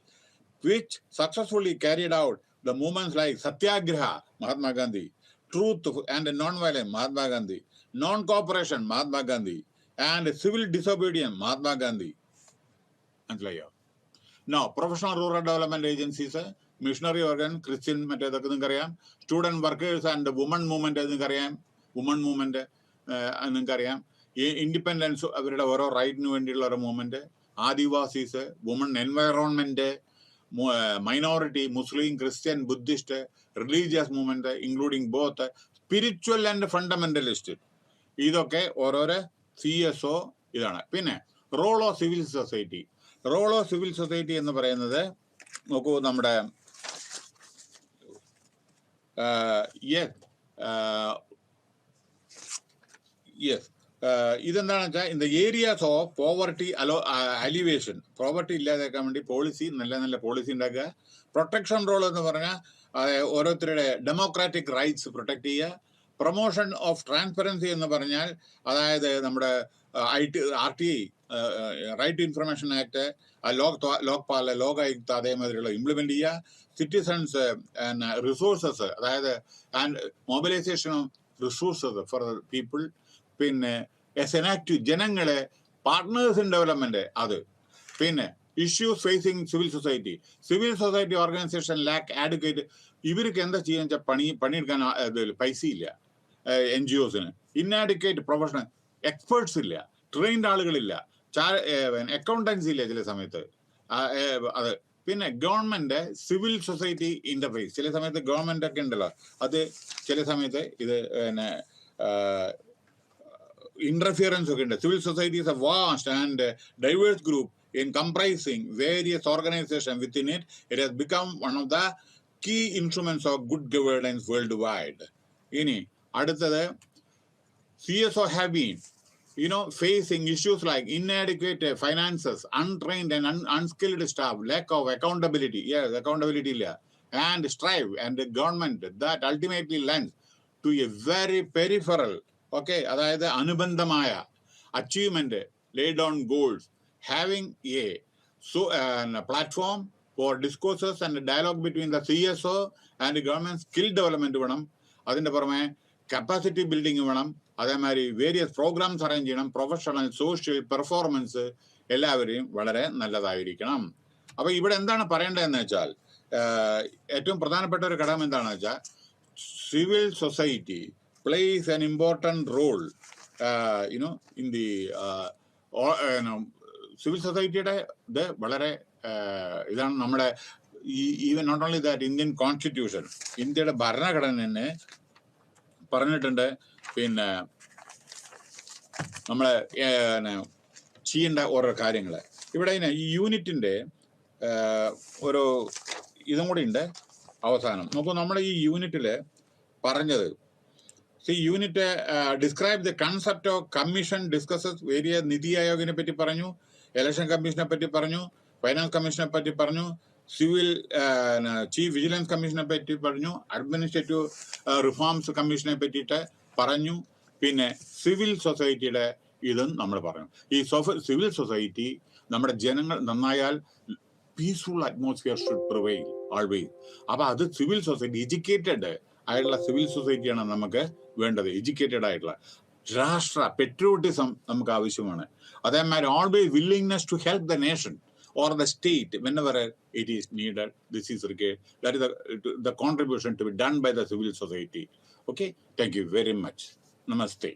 which successfully carried out the movements like Satyagraha, Mahatma Gandhi, Truth and Non-Violence, Mahatma Gandhi, Non-Cooperation, Mahatma Gandhi, and Civil Disobedience, Mahatma Gandhi. Now, professional rural development agencies, missionary organ, Christian മറ്റേതൊക്കെ നിങ്ങൾക്കറിയാം. Student workers and woman movement നിങ്ങൾക്കറിയാം. Woman movement നിങ്ങൾക്കറിയാം. Independence, അവരുടെ ഓരോ റൈറ്റിന് വേണ്ടിയുള്ള ഒരു movement. Adivasis, woman environment, minority, Muslim, Christian, Buddhist, religious movement including both spiritual and fundamentalist. ഇതൊക്കെ ഓരോരോ CSO ഇതാണ്. പിന്നെ role of civil society. Role of civil society എന്ന് പറയുന്നത് നോക്കൂ, നമ്മുടെ ഇതെന്താണെന്ന് വെച്ചാൽ in the areas of poverty alleviation, poverty ഇല്ലാതാക്കാൻ വേണ്ടി പോളിസി, നല്ല നല്ല പോളിസി ഉണ്ടാക്കുക. പ്രൊട്ടക്ഷൻ റോൾ എന്ന് പറഞ്ഞാൽ ഓരോരുത്തരുടെ ഡെമോക്രാറ്റിക് റൈറ്റ്സ് പ്രൊട്ടക്ട് ചെയ്യുക. പ്രൊമോഷൻ ഓഫ് ട്രാൻസ്പെറൻസി എന്ന് പറഞ്ഞാൽ അതായത് നമ്മുടെ RTI, right to information act, Lokpal, Lokayukta അതേമാതിരിയുള്ള ഇംപ്ലിമെന്റ് ചെയ്യുക. സിറ്റിസൺസ് റിസോഴ്സസ്, അതായത് and mobilisation of resources for people. പിന്നെ എനാക്റ്റീവ്, ജനങ്ങളെ പാർട്ട്നേഴ്സ് ഇൻ ഡെവലപ്മെന്റ്, അത്. പിന്നെ issues facing civil society. Civil society organisation lack advocate. ഇവർക്ക് എന്താ ചെയ്യാന്ന് വെച്ചാൽ പണിയെടുക്കാൻ പൈസ ഇല്ല. NGOസിന് ഇന്നാഡിക്കേറ്റ് പ്രൊഫഷണൽ എക്സ്പേർട്സ് ഇല്ല, ട്രെയിൻഡ് ആളുകളില്ല, അക്കൗണ്ടൻസി ഇല്ല ചില സമയത്ത്. അത് പിന്നെ ഗവൺമെന്റ് സിവിൽ സൊസൈറ്റി ഇന്റർഫേസ്, ചില സമയത്ത് ഗവൺമെന്റ് ഒക്കെ ഉണ്ടല്ലോ, അത് ചില സമയത്ത് ഇത് പിന്നെ interference ഒക്കെ ഉണ്ട്. Civil society is a vast and diverse group in comprising various organizations within it. It has become one of the key instruments of good governance worldwide. ഇനി അടുത്തത് CSO have been facing issues like inadequate finances, untrained and unskilled staff, lack of accountability. Yes, accountability illa, and strive and the government that ultimately lends to a very peripheral, okay, അതായത് അനുബന്ധമായ achievement, lay down goals, having a platform for discourses and dialogue between the CSO and government. Skill development വേണം, അതിന്റെ പുറമെ capacity building വേണം, അതേമാതിരി various programmes arrange ചെയ്യണം, professional, social, performance എല്ലാവരെയും വളരെ നല്ലതായിരിക്കണം. അപ്പൊ ഇവിടെ എന്താണ് പറയേണ്ടതെന്ന് വെച്ചാൽ ഏറ്റവും പ്രധാനപ്പെട്ട ഒരു ഘടകം എന്താണെന്ന് വെച്ചാൽ civil society plays an important role in the civil സൊസൈറ്റിയുടെ ഇത് വളരെ ഇതാണ് നമ്മുടെ even not only that Indian constitution, ഇന്ത്യയുടെ ഭരണഘടന തന്നെ പറഞ്ഞിട്ടുണ്ട്. പിന്നെ നമ്മളെ ചെയ്യേണ്ട ഓരോ കാര്യങ്ങൾ ഇവിടെ ഈ യൂണിറ്റിന്റെ ഒരു ഇതും കൂടി ഉണ്ട് അവസാനം. നോക്കൂ, നമ്മുടെ ഈ യൂണിറ്റിൽ പറഞ്ഞത്, unit describe the concept of commission, discusses various. Niti ആയോഗിനെ പറ്റി പറഞ്ഞു, ഇലക്ഷൻ കമ്മീഷനെ പറ്റി പറഞ്ഞു, ഫൈനാൻസ് കമ്മീഷനെ പറ്റി പറഞ്ഞു, സിവിൽ ചീഫ് വിജിലൻസ് കമ്മീഷനെ പറ്റി പറഞ്ഞു, അഡ്മിനിസ്ട്രേറ്റീവ് റിഫോംസ് കമ്മീഷനെ പറ്റിയിട്ട് പറഞ്ഞു. പിന്നെ സിവിൽ സൊസൈറ്റിയുടെ ഇതും നമ്മൾ പറഞ്ഞു. ഈ സിവിൽ സൊസൈറ്റി നമ്മുടെ ജനങ്ങൾ നന്നായാൽ peaceful atmosphere should prevail always. അപ്പൊ അത് സിവിൽ സൊസൈറ്റി, എഡ്യൂക്കേറ്റഡ് ആയിട്ടുള്ള സിവിൽ സൊസൈറ്റിയാണ് നമുക്ക് വേണ്ടത്. എഡ്യൂക്കേറ്റഡ് ആയിട്ടുള്ള രാഷ്ട്ര പെട്രിയോട്ടിസം നമുക്ക് ആവശ്യമാണ്. അതേമാതിരി always willingness to help the nation or the state whenever it is needed. This is required. That is the contribution to be done by the civil society. Okay, thank you very much. Namaste.